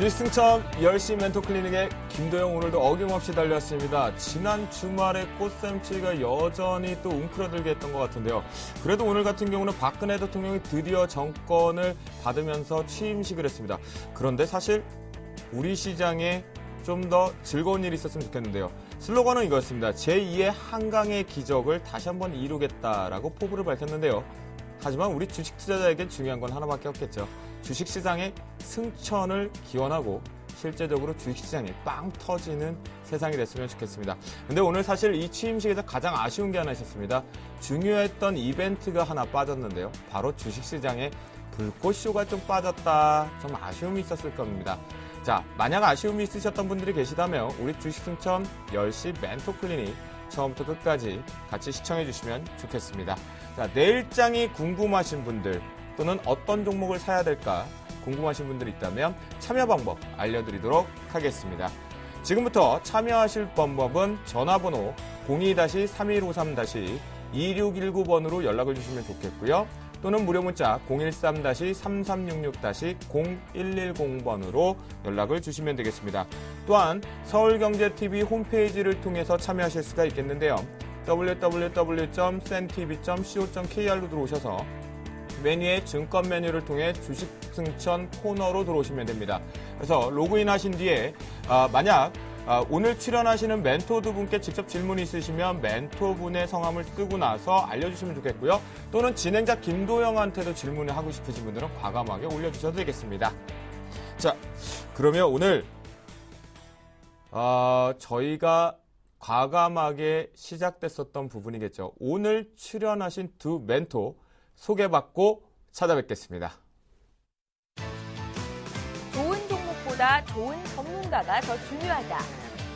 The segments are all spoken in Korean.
주식승천 열심히 멘토 클리닉의 김도영 오늘도 어김없이 달렸습니다. 지난 주말에 꽃샘추위가 여전히 또 웅크러들게 했던 것 같은데요. 그래도 오늘 같은 경우는 박근혜 대통령이 드디어 정권을 받으면서 취임식을 했습니다. 그런데 사실 우리 시장에 좀 더 즐거운 일이 있었으면 좋겠는데요. 슬로건은 이거였습니다. 제2의 한강의 기적을 다시 한번 이루겠다라고 포부를 밝혔는데요. 하지만 우리 주식 투자자에겐 중요한 건 하나밖에 없겠죠. 주식시장의 승천을 기원하고 실제적으로 주식시장이 빵 터지는 세상이 됐으면 좋겠습니다. 근데 오늘 사실 이 취임식에서 가장 아쉬운 게 하나 있었습니다. 중요했던 이벤트가 하나 빠졌는데요. 바로 주식시장에 불꽃쇼가 좀 빠졌다. 좀 아쉬움이 있었을 겁니다. 자, 만약 아쉬움이 있으셨던 분들이 계시다면 우리 주식승천 10시 멘토 클리닉 처음부터 끝까지 같이 시청해 주시면 좋겠습니다. 자, 내일장이 궁금하신 분들 또는 어떤 종목을 사야 될까 궁금하신 분들이 있다면 참여 방법 알려드리도록 하겠습니다. 지금부터 참여하실 방법은 전화번호 02-3153-2619번으로 연락을 주시면 좋겠고요. 또는 무료 문자 013-3366-0110번으로 연락을 주시면 되겠습니다. 또한 서울경제TV 홈페이지를 통해서 참여하실 수가 있겠는데요. www.sentv.co.kr로 들어오셔서 메뉴의 증권 메뉴를 통해 주식승천 코너로 들어오시면 됩니다. 그래서 로그인 하신 뒤에 만약 오늘 출연하시는 멘토 두 분께 직접 질문이 있으시면 멘토분의 성함을 쓰고 나서 알려주시면 좋겠고요. 또는 진행자 김도영한테도 질문을 하고 싶으신 분들은 과감하게 올려주셔도 되겠습니다. 자, 그러면 오늘 저희가 과감하게 시작됐었던 부분이겠죠. 오늘 출연하신 두 멘토 소개받고 찾아뵙겠습니다. 좋은 종목보다 좋은 전문가가 더 중요하다.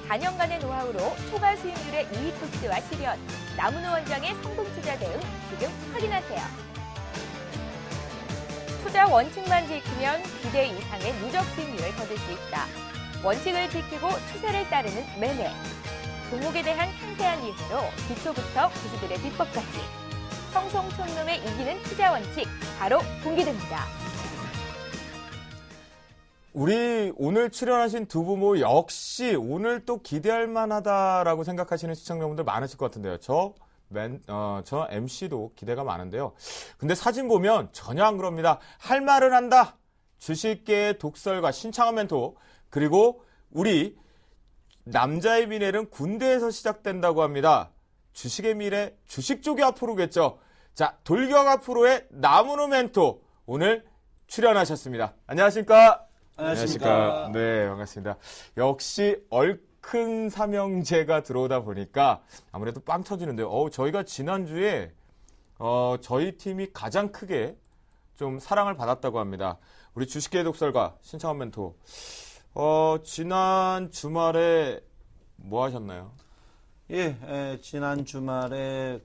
4년간의 노하우로 초과 수익률의 이익 극대화 실현, 남은호 원장의 성공 투자 대응 지금 확인하세요. 투자 원칙만 지키면 기대 이상의 누적 수익률을 거둘 수 있다. 원칙을 지키고 추세를 따르는 매매. 종목에 대한 상세한 이해로 기초부터 고수들의 비법까지. 청송촌놈의 이기는 투자 원칙 바로 공개됩니다. 우리 오늘 출연하신 두 부모 역시 오늘 또 기대할 만하다라고 생각하시는 시청자분들 많으실 것 같은데요. 저 MC도 기대가 많은데요. 근데 사진 보면 전혀 안 그럽니다. 할 말을 한다. 주식계의 독설과 신창한 멘토 그리고 우리 남자의 미래는 군대에서 시작된다고 합니다. 주식의 미래, 주식 쪽이 앞으로겠죠. 자, 돌격 앞으로의 남은호 멘토 오늘 출연하셨습니다. 안녕하십니까? 안녕하십니까? 네, 반갑습니다. 역시 얼큰 삼형제가 들어오다 보니까 아무래도 빵 터지는데요. 저희가 지난주에 저희 팀이 가장 크게 좀 사랑을 받았다고 합니다. 우리 주식계의 독설가 신창원 멘토. 지난 주말에 뭐 하셨나요? 예, 지난 주말에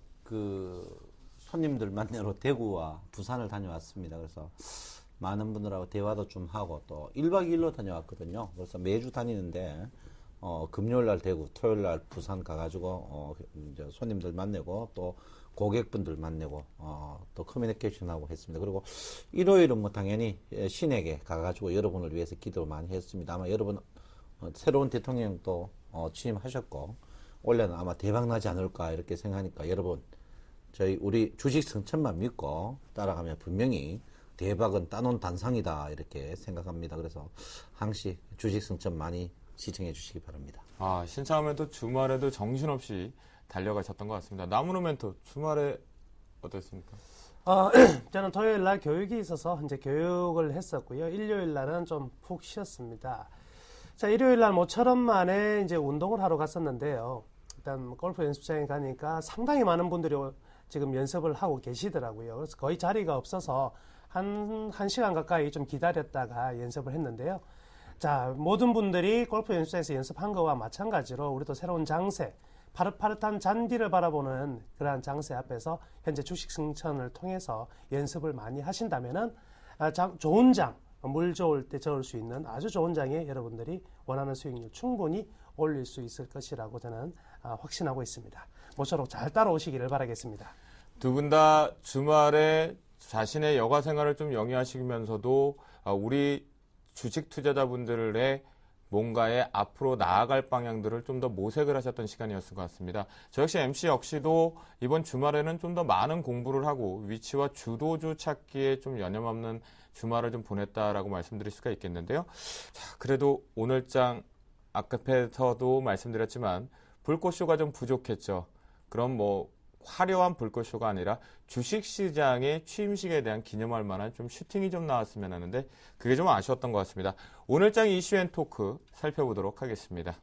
손님들 만나러 대구와 부산을 다녀왔습니다. 그래서 많은 분들하고 대화도 좀 하고 또 1박 2일로 다녀왔거든요. 그래서 매주 다니는데 금요일 날 대구, 토요일 날 부산 가가지고 이제 손님들 만나고 또 고객분들 만나고 또 커뮤니케이션하고 했습니다. 그리고 일요일은 뭐 당연히 신에게 가가지고 여러분을 위해서 기도를 많이 했습니다. 아마 여러분 새로운 대통령도 취임하셨고 올해는 아마 대박 나지 않을까 이렇게 생각하니까 여러분 우리 주식 승천만 믿고 따라가면 분명히 대박은 따놓은 단상이다 이렇게 생각합니다. 그래서 항시 주식 승천 많이 시청해 주시기 바랍니다. 신창원 멘토 주말에도 정신없이 달려가셨던 것 같습니다. 남은호 멘토 주말에 어땠습니까? 저는 토요일 날 교육이 있어서 이제 교육을 했었고요. 일요일 날은 좀 푹 쉬었습니다. 자, 일요일 날 모처럼 만에 이제 운동을 하러 갔었는데요. 일단 골프 연습장에 가니까 상당히 많은 분들이 지금 연습을 하고 계시더라고요. 그래서 거의 자리가 없어서 한 시간 가까이 좀 기다렸다가 연습을 했는데요. 자, 모든 분들이 골프 연습장에서 연습한 거와 마찬가지로 우리도 새로운 장세, 파릇파릇한 잔디를 바라보는 그러한 장세 앞에서 현재 주식 승천을 통해서 연습을 많이 하신다면은 좋은 장, 물 좋을 때 저을 수 있는 아주 좋은 장에 여러분들이 원하는 수익률 충분히 올릴 수 있을 것이라고 저는 확신하고 있습니다. 모쪼록 잘 따라오시기를 바라겠습니다. 두 분 다 주말에 자신의 여가 생활을 좀 영위하시면서도 우리 주식 투자자분들의 뭔가의 앞으로 나아갈 방향들을 좀 더 모색을 하셨던 시간이었을 것 같습니다. 저 역시 MC 역시도 이번 주말에는 좀 더 많은 공부를 하고 위치와 주도주 찾기에 좀 여념없는 주말을 좀 보냈다라고 말씀드릴 수가 있겠는데요. 자, 그래도 오늘장 아까에서도 말씀드렸지만 불꽃쇼가 좀 부족했죠. 그럼 뭐 화려한 불꽃쇼가 아니라 주식시장의 취임식에 대한 기념할 만한 좀 슈팅이 좀 나왔으면 하는데 그게 좀 아쉬웠던 것 같습니다. 오늘장 이슈앤토크 살펴보도록 하겠습니다.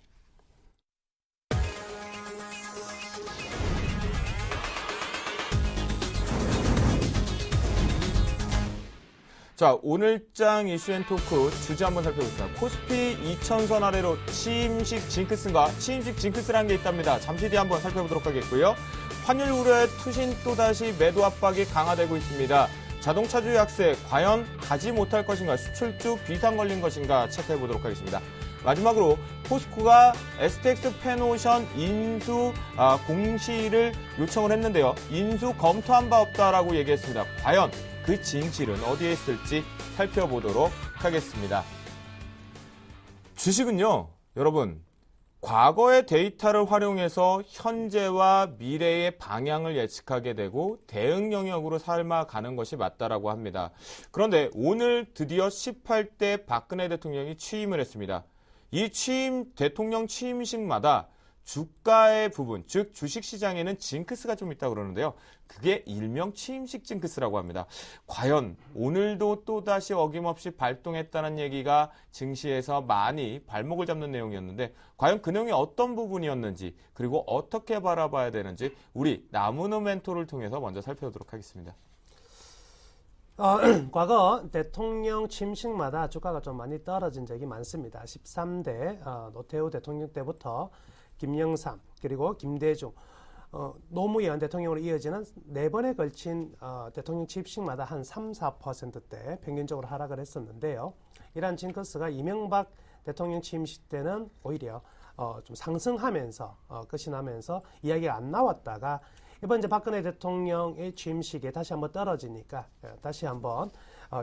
자, 오늘장 이슈앤토크 주제 한번 살펴보겠습니다. 코스피 2000선 아래로 취임식 징크스인가? 취임식 징크스라는 게 있답니다. 잠시 뒤에 한번 살펴보도록 하겠고요. 환율 우려에 투신 또다시 매도 압박이 강화되고 있습니다. 자동차주 약세, 과연 가지 못할 것인가? 수출주 비상 걸린 것인가? 체크해보도록 하겠습니다. 마지막으로 포스코가 STX 펜오션 인수 공시를 요청을 했는데요. 인수 검토한 바 없다라고 얘기했습니다. 과연 그 진실은 어디에 있을지 살펴보도록 하겠습니다. 주식은요, 여러분, 과거의 데이터를 활용해서 현재와 미래의 방향을 예측하게 되고 대응 영역으로 삶아가는 것이 맞다라고 합니다. 그런데 오늘 드디어 18대 박근혜 대통령이 취임을 했습니다. 이 대통령 취임식마다 주가의 부분, 즉 주식시장에는 징크스가 좀 있다고 그러는데요. 그게 일명 취임식 징크스라고 합니다. 과연 오늘도 또다시 어김없이 발동했다는 얘기가 증시에서 많이 발목을 잡는 내용이었는데 과연 그 내용이 어떤 부분이었는지 그리고 어떻게 바라봐야 되는지 우리 나무는 멘토를 통해서 먼저 살펴보도록 하겠습니다. 과거 대통령 취임식마다 주가가 좀 많이 떨어진 적이 많습니다. 13대 노태우 대통령 때부터 김영삼 그리고 김대중 노무현 대통령으로 이어지는 4번에 걸친 대통령 취임식마다 한 3-4%대 평균적으로 하락을 했었는데요. 이러한 징크스가 이명박 대통령 취임식 때는 오히려 좀 상승하면서 끝이 나면서 이야기가 안 나왔다가 이번 이제 박근혜 대통령의 취임식에 다시 한번 떨어지니까 다시 한번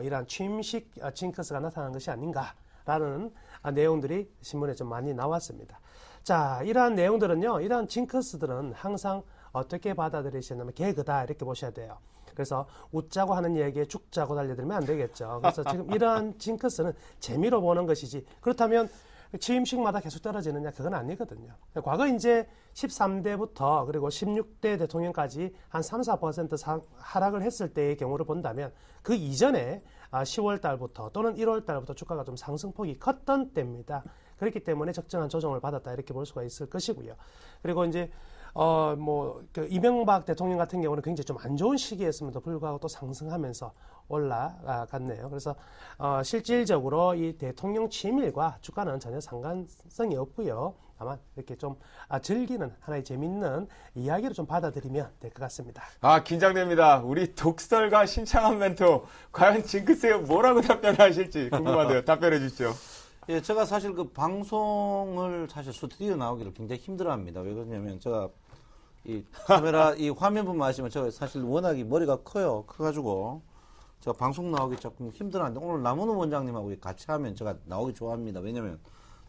이러한 취임식 징크스가 나타난 것이 아닌가라는 내용들이 신문에 좀 많이 나왔습니다. 자, 이러한 내용들은요, 이러한 징크스들은 항상 어떻게 받아들이시냐면 개그다 이렇게 보셔야 돼요. 그래서 웃자고 하는 얘기에 죽자고 달려들면 안 되겠죠. 그래서 지금 이러한 징크스는 재미로 보는 것이지 그렇다면 취임식마다 계속 떨어지느냐 그건 아니거든요. 과거 이제 13대부터 그리고 16대 대통령까지 한 3-4% 하락을 했을 때의 경우를 본다면 그 이전에 10월 달부터 또는 1월 달부터 주가가 좀 상승폭이 컸던 때입니다. 그렇기 때문에 적정한 조정을 받았다 이렇게 볼 수가 있을 것이고요. 그리고 이제 그 이명박 대통령 같은 경우는 굉장히 좀 안 좋은 시기였음에도 불구하고 또 상승하면서 올라갔네요. 그래서 실질적으로 이 대통령 취임일과 주가는 전혀 상관성이 없고요. 다만 이렇게 좀 즐기는 하나의 재밌는 이야기로 좀 받아들이면 될 것 같습니다. 긴장됩니다. 우리 독설가 신창한 멘토 과연 징크스에 뭐라고 답변하실지 궁금한데요. 답변해 주시죠. 예, 제가 사실 그 방송을 사실 스튜디오 나오기를 굉장히 힘들어합니다. 왜 그러냐면 제가 이 카메라 이 화면부만 하시면 제가 사실 워낙에 머리가 커가지고 제가 방송 나오기 조금 힘들어하는데 오늘 남은우 원장님하고 같이 하면 제가 나오기 좋아합니다. 왜냐면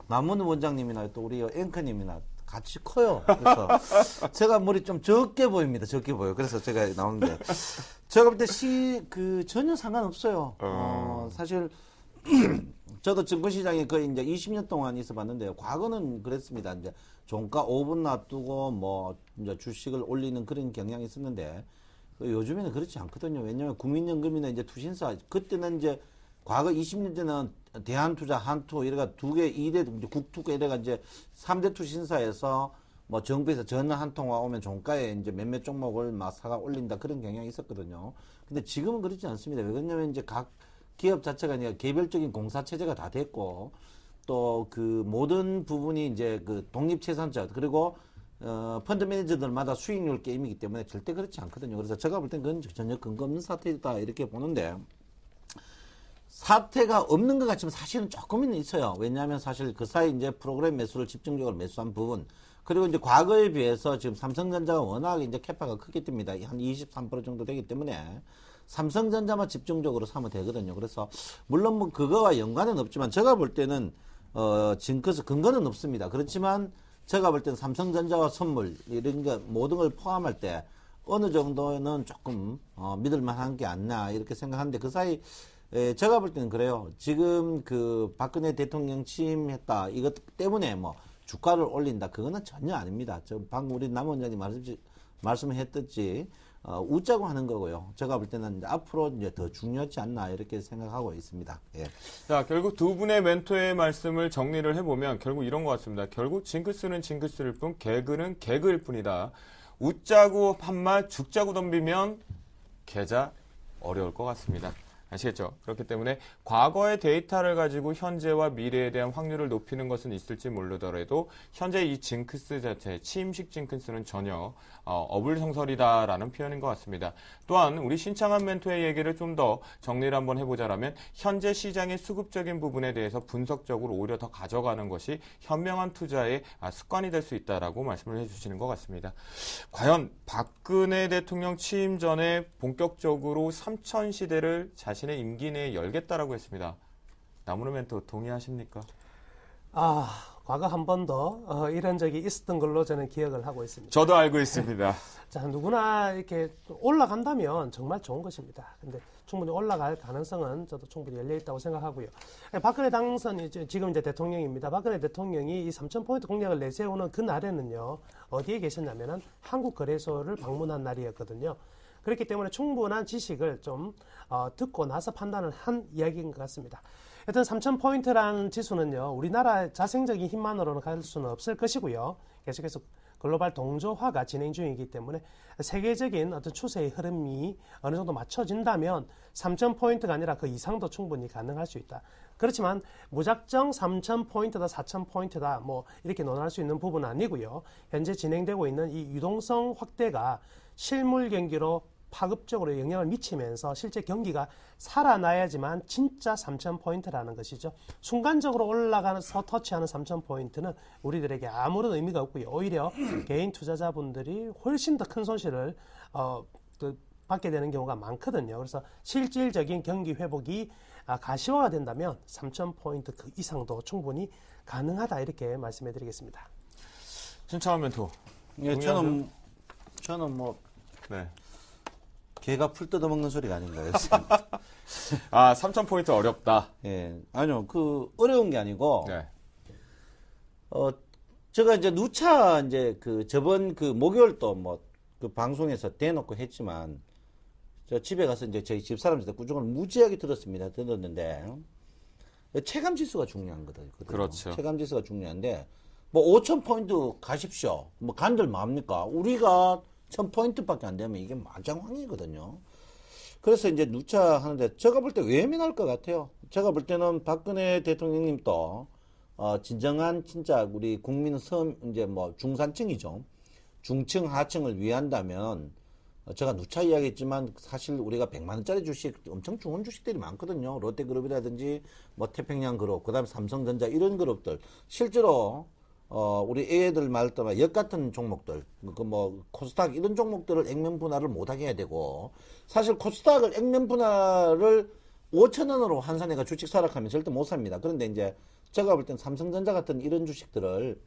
남은우 원장님이나 또 우리 앵커님이나 같이 커요. 그래서 제가 머리 좀 적게 보입니다. 적게 보여. 그래서 제가 나오는데 제가 볼 때 전혀 상관없어요. 사실 저도 증권시장에 거의 이제 20년 동안 있어 봤는데요. 과거는 그랬습니다. 이제 종가 5분 놔두고 뭐 이제 주식을 올리는 그런 경향이 있었는데 요즘에는 그렇지 않거든요. 왜냐하면 국민연금이나 이제 투신사 그때는 이제 과거 20년 전에는 대한투자, 한투 이래가 2대 국투가 이래가 이제 3대 투신사에서 뭐 정부에서 전화 한 통화 오면 종가에 이제 몇몇 종목을 막 사가 올린다 그런 경향이 있었거든요. 근데 지금은 그렇지 않습니다. 왜 그러냐면 이제 각 기업 자체가 아니라 개별적인 공사 체제가 다 됐고 또 그 모든 부분이 이제 그 독립채산자 그리고 펀드 매니저들마다 수익률 게임이기 때문에 절대 그렇지 않거든요. 그래서 제가 볼 땐 그건 전혀 근거 없는 사태다 이렇게 보는데 사태가 없는 것 같지만 사실은 조금은 있어요. 왜냐하면 사실 그 사이 이제 프로그램 매수를 집중적으로 매수한 부분 그리고 이제 과거에 비해서 지금 삼성전자가 워낙 이제 캐파가 크기 때문에 한 23% 정도 되기 때문에 삼성전자만 집중적으로 사면 되거든요. 그래서 물론 뭐 그거와 연관은 없지만 제가 볼 때는 징크스 근거는 없습니다. 그렇지만 제가 볼 때는 삼성전자와 선물 이런 거 모든 걸 포함할 때 어느 정도는 조금 믿을 만한 게 아니냐 이렇게 생각하는데 그 사이 제가 볼 때는 그래요. 지금 그 박근혜 대통령 취임했다 이것 때문에 뭐 주가를 올린다 그거는 전혀 아닙니다. 저 방금 우리 남 원장님 말씀했듯이 웃자고 하는 거고요. 제가 볼 때는 이제 앞으로 이제 더 중요하지 않나 이렇게 생각하고 있습니다. 예. 자, 결국 두 분의 멘토의 말씀을 정리를 해보면 결국 이런 것 같습니다. 결국 징크스는 징크스일 뿐 개그는 개그일 뿐이다. 웃자고 한 말 죽자고 덤비면 계좌 어려울 것 같습니다. 아시겠죠? 그렇기 때문에 과거의 데이터를 가지고 현재와 미래에 대한 확률을 높이는 것은 있을지 모르더라도 현재 이 징크스 자체, 취임식 징크스는 전혀 어불성설이다라는 표현인 것 같습니다. 또한 우리 신창한 멘토의 얘기를 좀 더 정리를 한번 해보자면 현재 시장의 수급적인 부분에 대해서 분석적으로 오히려 더 가져가는 것이 현명한 투자의 습관이 될 수 있다라고 말씀을 해주시는 것 같습니다. 과연 박근혜 대통령 취임 전에 본격적으로 3천 시대를 자신의 임기 내에 열겠다라고 했습니다. 나무로 멘토 동의하십니까? 과거 한 번 더 이런 적이 있었던 걸로 저는 기억을 하고 있습니다. 저도 알고 있습니다. 자, 누구나 이렇게 올라간다면 정말 좋은 것입니다. 근데 충분히 올라갈 가능성은 저도 충분히 열려 있다고 생각하고요. 박근혜 당선이 지금 이제 대통령입니다. 박근혜 대통령이 이 3,000포인트 공약을 내세우는 그 날에는요, 어디에 계셨냐면은 한국거래소를 방문한 날이었거든요. 그렇기 때문에 충분한 지식을 좀 듣고 나서 판단을 한 이야기인 것 같습니다. 하여튼 3,000포인트라는 지수는요, 우리나라 자생적인 힘만으로는 갈 수는 없을 것이고요. 계속해서 글로벌 동조화가 진행 중이기 때문에 세계적인 어떤 추세의 흐름이 어느 정도 맞춰진다면 3,000포인트가 아니라 그 이상도 충분히 가능할 수 있다. 그렇지만 무작정 3,000포인트다, 4,000포인트다 뭐 이렇게 논할 수 있는 부분은 아니고요. 현재 진행되고 있는 이 유동성 확대가 실물 경기로 파급적으로 영향을 미치면서 실제 경기가 살아나야지만 진짜 3,000포인트라는 것이죠. 순간적으로 올라가서 터치하는 3,000포인트는 우리들에게 아무런 의미가 없고요. 오히려 개인 투자자분들이 훨씬 더 큰 손실을 받게 되는 경우가 많거든요. 그래서 실질적인 경기 회복이 가시화가 된다면 3,000포인트 그 이상도 충분히 가능하다 이렇게 말씀해 드리겠습니다. 신창원 멘토. 예, 저는 뭐 네. 개가 풀 뜯어먹는 소리가 아닌가요? 3,000포인트 어렵다. 예, 아니요, 어려운 게 아니고, 네. 제가 이제 누차 저번 목요일 또 그 방송에서 대놓고 했지만, 저 집에 가서 이제 저희 집 사람들 꾸준히 무지하게 들었는데, 체감 지수가 중요한 거거든요. 그렇죠. 체감 지수가 중요한데, 5,000포인트 가십시오. 간들 맙니까? 우리가 1,000포인트밖에 안 되면 이게 만장황이거든요. 그래서 이제 누차 하는데 제가 볼 때 외면할 것 같아요. 제가 볼 때는 박근혜 대통령님도 진정한 진짜 우리 국민은 이제 중산층이죠. 중층 하층을 위한다면 제가 누차 이야기했지만 사실 우리가 100만 원짜리 주식 엄청 좋은 주식들이 많거든요. 롯데그룹이라든지 태평양 그룹, 그다음에 삼성전자 이런 그룹들 실제로 우리 애들 말 때마다 역 같은 종목들, 코스닥 이런 종목들을 액면 분할을 못하게 해야 되고, 사실 코스닥을 액면 분할을 5,000원으로 환산해가 주식 사락하면 절대 못 삽니다. 그런데 이제 제가 볼 땐 삼성전자 같은 이런 주식들을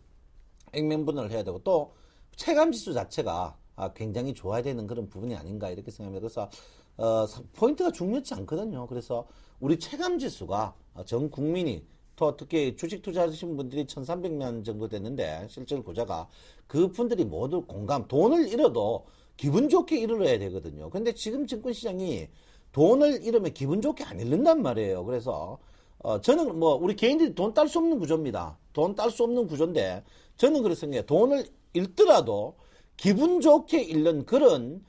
액면 분할을 해야 되고, 또 체감 지수 자체가 굉장히 좋아야 되는 그런 부분이 아닌가 이렇게 생각합니다. 그래서 포인트가 중요치 않거든요. 그래서 우리 체감 지수가 전 국민이 또 특히 주식 투자하신 분들이 1,300명 정도 됐는데 실질 고자가 그분들이 모두 공감, 돈을 잃어도 기분 좋게 잃어야 되거든요. 근데 지금 증권시장이 돈을 잃으면 기분 좋게 안 잃는단 말이에요. 그래서 저는 우리 개인들이 돈 딸 수 없는 구조입니다. 돈 딸 수 없는 구조인데 저는 그래서 생각해요. 돈을 잃더라도 기분 좋게 잃는 그런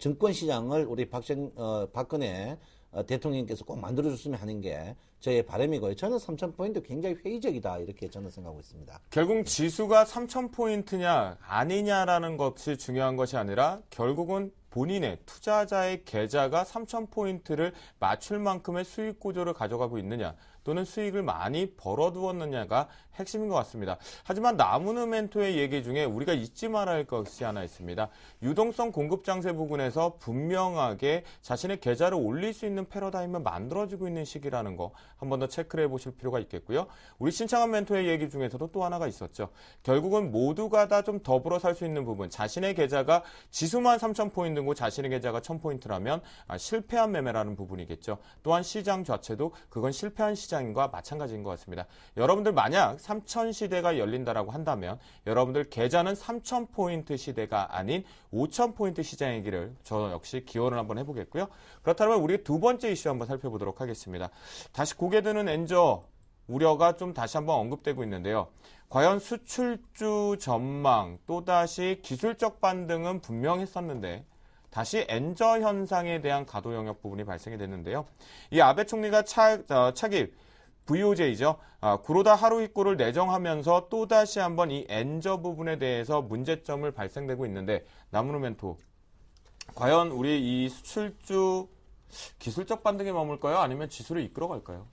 증권시장을 우리 박근혜 대통령께서 꼭 만들어줬으면 하는 게 저의 바람이고요. 저는 3,000포인트 굉장히 회의적이다 이렇게 저는 생각하고 있습니다. 결국 지수가 3,000포인트냐 아니냐라는 것이 중요한 것이 아니라 결국은 본인의 투자자의 계좌가 3,000포인트를 맞출 만큼의 수익 구조를 가져가고 있느냐, 또 또는 수익을 많이 벌어두었느냐가 핵심인 것 같습니다. 하지만 남은 멘토의 얘기 중에 우리가 잊지 말아야 할 것이 하나 있습니다. 유동성 공급 장세 부근에서 분명하게 자신의 계좌를 올릴 수 있는 패러다임을 만들어지고 있는 시기라는 거 한 번 더 체크를 해보실 필요가 있겠고요. 우리 신창한 멘토의 얘기 중에서도 또 하나가 있었죠. 결국은 모두가 다 좀 더불어 살 수 있는 부분, 자신의 계좌가 지수만 3,000포인트고 자신의 계좌가 1,000포인트라면 실패한 매매라는 부분이겠죠. 또한 시장 자체도 그건 실패한 시장인과 마찬가지인 것 같습니다. 여러분들 만약 3,000 시대가 열린다라고 한다면 여러분들 계좌는 3,000포인트 시대가 아닌 5,000포인트 시장이기를 저 역시 기원을 한번 해보겠고요. 그렇다면 우리 두 번째 이슈 한번 살펴보도록 하겠습니다. 다시 고개 드는 엔저 우려가 좀 다시 한번 언급되고 있는데요. 과연 수출주 전망 또다시 기술적 반등은 분명했었는데 다시 엔저 현상에 대한 가도 영역 부분이 발생이 됐는데요. 이 아베 총리가 차기 VOJ죠. 구로다 하루이코를 내정하면서 또다시 한번 이 엔저 부분에 대해서 문제점을 발생되고 있는데 나무노 멘토 과연 우리 이 수출주 기술적 반등에 머물까요? 아니면 지수를 이끌어갈까요?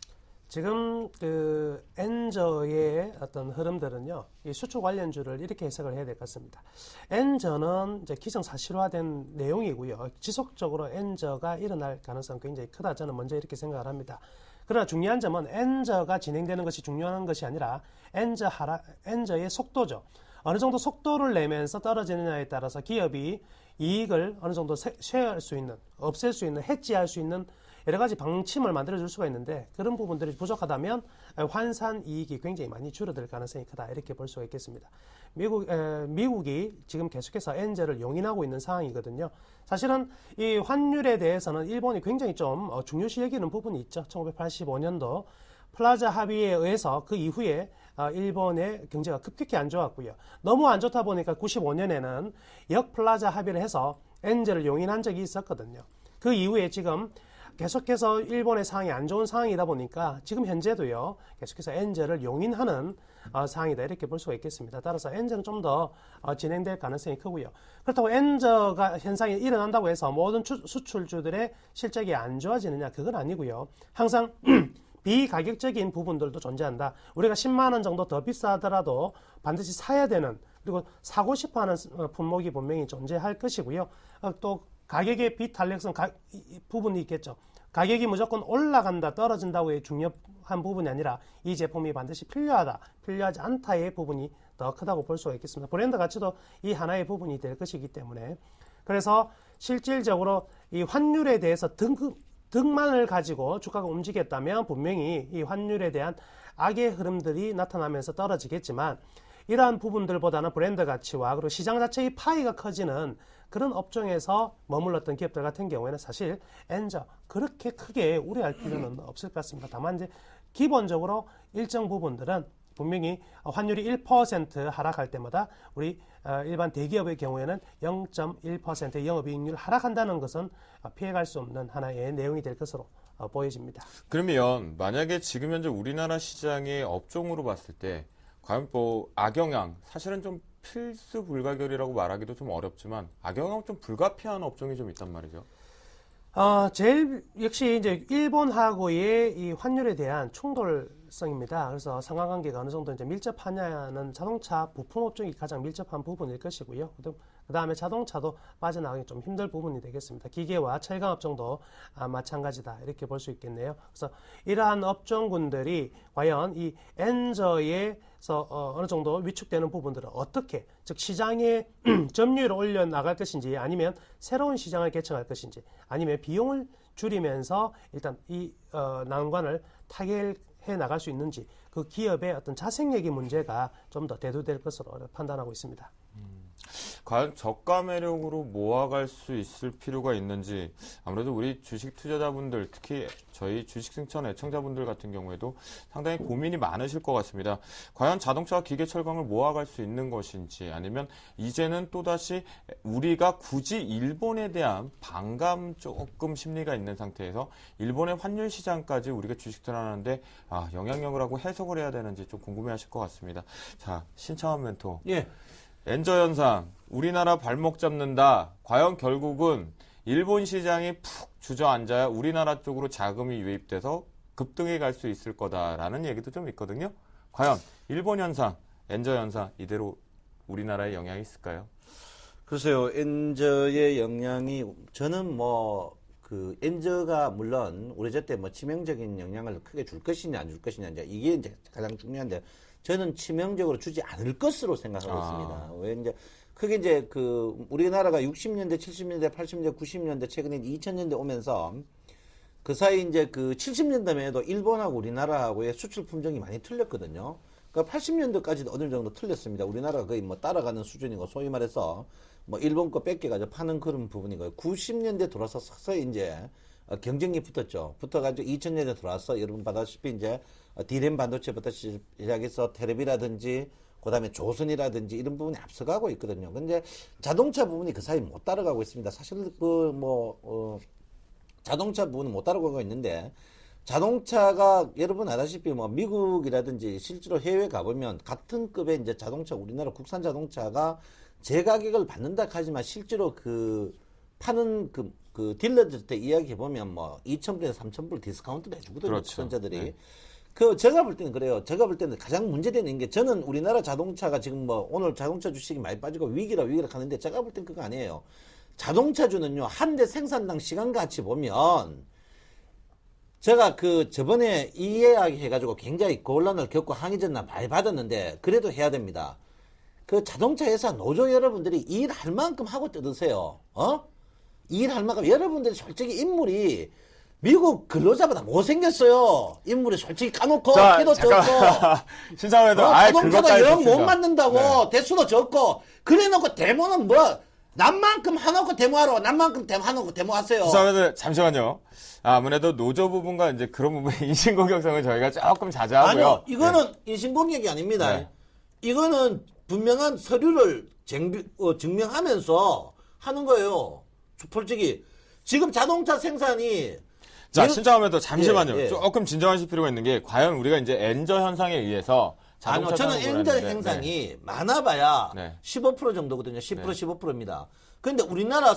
지금 그 엔저의 어떤 흐름들은요, 이 수출 관련주를 이렇게 해석을 해야 될 것 같습니다. 엔저는 이제 기정사실화된 내용이고요. 지속적으로 엔저가 일어날 가능성이 굉장히 크다. 저는 먼저 이렇게 생각을 합니다. 그러나 중요한 점은 엔저가 진행되는 것이 중요한 것이 아니라 엔저의 속도죠. 어느 정도 속도를 내면서 떨어지느냐에 따라서 기업이 이익을 어느 정도 쇄할 수 있는, 없앨 수 있는, 해지할 수 있는 여러 가지 방침을 만들어줄 수가 있는데 그런 부분들이 부족하다면 환산 이익이 굉장히 많이 줄어들 가능성이 크다 이렇게 볼 수가 있겠습니다. 미국이 지금 계속해서 엔저를 용인하고 있는 상황이거든요. 사실은 이 환율에 대해서는 일본이 굉장히 좀 중요시 여기는 부분이 있죠. 1985년도 플라자 합의에 의해서 그 이후에 일본의 경제가 급격히 안 좋았고요. 너무 안 좋다 보니까 95년에는 역플라자 합의를 해서 엔저를 용인한 적이 있었거든요. 그 이후에 지금 계속해서 일본의 상황이 안 좋은 상황이다 보니까 지금 현재도요 계속해서 엔저를 용인하는 상황이다 이렇게 볼 수가 있겠습니다. 따라서 엔저는 좀 더 진행될 가능성이 크고요. 그렇다고 엔저가 현상이 일어난다고 해서 모든 수출주들의 실적이 안 좋아지느냐 그건 아니고요. 항상 비가격적인 부분들도 존재한다. 우리가 10만 원 정도 더 비싸더라도 반드시 사야 되는 그리고 사고 싶어하는 품목이 분명히 존재할 것이고요. 또 가격의 비탄력성 부분이 있겠죠. 가격이 무조건 올라간다, 떨어진다고의 중요한 부분이 아니라 이 제품이 반드시 필요하다, 필요하지 않다의 부분이 더 크다고 볼 수가 있겠습니다. 브랜드 가치도 이 하나의 부분이 될 것이기 때문에 그래서 실질적으로 이 환율에 대해서 등만을 가지고 주가가 움직였다면 분명히 이 환율에 대한 악의 흐름들이 나타나면서 떨어지겠지만 이러한 부분들보다는 브랜드 가치와 그리고 시장 자체의 파이가 커지는 그런 업종에서 머물렀던 기업들 같은 경우에는 사실 엔저 그렇게 크게 우려할 필요는 없을 것 같습니다. 다만 이제 기본적으로 일정 부분들은 분명히 환율이 1% 하락할 때마다 우리 일반 대기업의 경우에는 0.1%의 영업이익률 하락한다는 것은 피해갈 수 없는 하나의 내용이 될 것으로 보여집니다. 그러면 만약에 지금 현재 우리나라 시장의 업종으로 봤을 때 과연 뭐 악영향 사실은 좀 필수 불가결이라고 말하기도 좀 어렵지만 악영향 좀 불가피한 업종이 좀 있단 말이죠. 제일 역시 이제 일본하고의 이 환율에 대한 충돌성입니다. 그래서 상관관계가 어느 정도 이제 밀접하냐는 자동차 부품 업종이 가장 밀접한 부분일 것이고요. 그 다음에 자동차도 빠져나가기 좀 힘들 부분이 되겠습니다. 기계와 철강 업종도 마찬가지다 이렇게 볼 수 있겠네요. 그래서 이러한 업종군들이 과연 이 엔저에서 어느 정도 위축되는 부분들을 어떻게 즉 시장의 점유율을 올려 나갈 것인지 아니면 새로운 시장을 개척할 것인지 아니면 비용을 줄이면서 일단 이 난관을 타결해 나갈 수 있는지 그 기업의 어떤 자생력의 문제가 좀 더 대두될 것으로 판단하고 있습니다. 과연 저가 매력으로 모아갈 수 있을 필요가 있는지 아무래도 우리 주식 투자자분들 특히 저희 주식승천 애청자분들 같은 경우에도 상당히 고민이 많으실 것 같습니다. 과연 자동차와 기계철강을 모아갈 수 있는 것인지 아니면 이제는 또다시 우리가 굳이 일본에 대한 반감 조금 심리가 있는 상태에서 일본의 환율 시장까지 우리가 주식 투자하는데 영향력이라고 해석을 해야 되는지 좀 궁금해하실 것 같습니다. 자, 신창환 멘토. 예. 엔저 현상, 우리나라 발목 잡는다. 과연 결국은 일본 시장이 푹 주저앉아야 우리나라 쪽으로 자금이 유입돼서 급등이 갈 수 있을 거다라는 얘기도 좀 있거든요. 과연 일본 현상, 엔저 현상 이대로 우리나라에 영향이 있을까요? 글쎄요, 엔저의 영향이 저는 그 엔저가 물론 우리 저때 치명적인 영향을 크게 줄 것이냐 안 줄 것이냐 이게 이제 가장 중요한데 저는 치명적으로 주지 않을 것으로 생각하고 있습니다. 왜 이제 크게 이제 그 우리나라가 60년대, 70년대, 80년대, 90년대 최근에 2000년대 오면서 그 사이 이제 그 70년대만 해도 일본하고 우리나라하고의 수출 품종이 많이 틀렸거든요. 그러니까 80년대까지도 어느 정도 틀렸습니다. 우리나라가 거의 따라가는 수준이고 소위 말해서 일본 거 뺏겨가지고 파는 그런 부분이고요. 90년대 들어서 서서히 이제 경쟁이 붙었죠. 붙어가지고 2000년대 들어와서 여러분 봐다시피 이제 D램 반도체부터 시작해서 텔레비라든지 그다음에 조선이라든지 이런 부분이 앞서가고 있거든요. 근데 자동차 부분이 그 사이 못 따라가고 있습니다. 사실 자동차 부분은 못 따라가고 있는데 자동차가 여러분 아다시피 미국이라든지 실제로 해외 가보면 같은 급의 이제 자동차 우리나라 국산 자동차가 제 가격을 받는다 하지만 실제로 그 파는 그 딜러들한테 이야기해 보면 2,000불에서 3,000불 디스카운트를 해주거든요. 그렇죠. 수선자들이. 네. 제가 볼 때는 그래요. 제가 볼 때는 가장 문제되는 게 저는 우리나라 자동차가 지금 오늘 자동차 주식이 많이 빠지고 위기라 하는데 제가 볼 땐 그거 아니에요. 자동차주는요, 한 대 생산당 시간 가치 보면 제가 저번에 이 이야기 해가지고 굉장히 곤란을 겪고 항의 전화 많이 받았는데 그래도 해야 됩니다. 그 자동차 회사 노조 여러분들이 일할 만큼 하고 뜯으세요. 일할 만큼 여러분들이 솔직히 인물이 미국 근로자보다 못생겼어요. 인물이 솔직히 까놓고 키도 적고 신상회도 자동차도 영 못 만든다고 대수도 적고 그래놓고 데모는 남만큼 해놓고 데모하러 남만큼 데모하고 데모하세요. 신상회도 잠시만요. 아무래도 노조 부분과 이제 그런 부분의 인신공격성은 저희가 조금 자제하고요. 아니요, 이거는 인신공격이 아닙니다. 네. 이거는 분명한 서류를 증명하면서 하는 거예요. 솔직히 지금 자동차 생산이 자, 신청하면도 잠시만요. 예. 조금 진정하실 필요가 있는 게 과연 우리가 이제 엔저 현상에 의해서 자동차 저는 산업을 엔저 하는데, 현상이 많아봐야 네. 15% 정도거든요. 10%, 15%입니다. 그런데 우리나라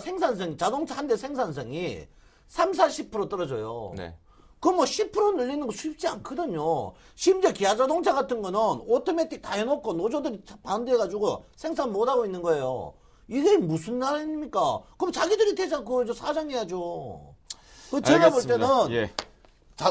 자동차 한 대 생산성이 3, 40% 떨어져요. 네. 그럼 10% 늘리는 거 쉽지 않거든요. 심지어 기아자동차 같은 거는 오토매틱 다 해놓고 노조들이 반대해가지고 생산 못하고 있는 거예요. 이게 무슨 나라입니까? 그럼 자기들이 대장 사장해야죠. 제가 볼 때는 예.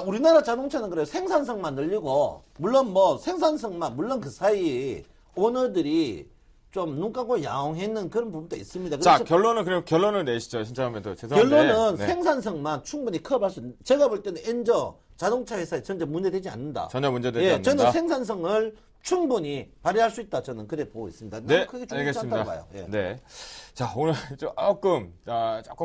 우리나라 자동차는 그래요. 생산성만 늘리고 물론 생산성만 물론 그 사이 오너들이 좀 눈 감고 야옹했는 그런 부분도 있습니다. 자, 결론을 내시죠. 신청하면도 죄송한데. 결론은 생산성만 충분히 커버할 수 제가 볼 때는 엔저 자동차 회사에 전혀 문제되지 않는다. 전혀 문제되지 않는다. 저는 생산성을 충분히 발휘할 수 있다. 저는 그래 보고 있습니다. 네, 크게 중요하지 않다고 봐요. 예. 네. 자, 오늘 조금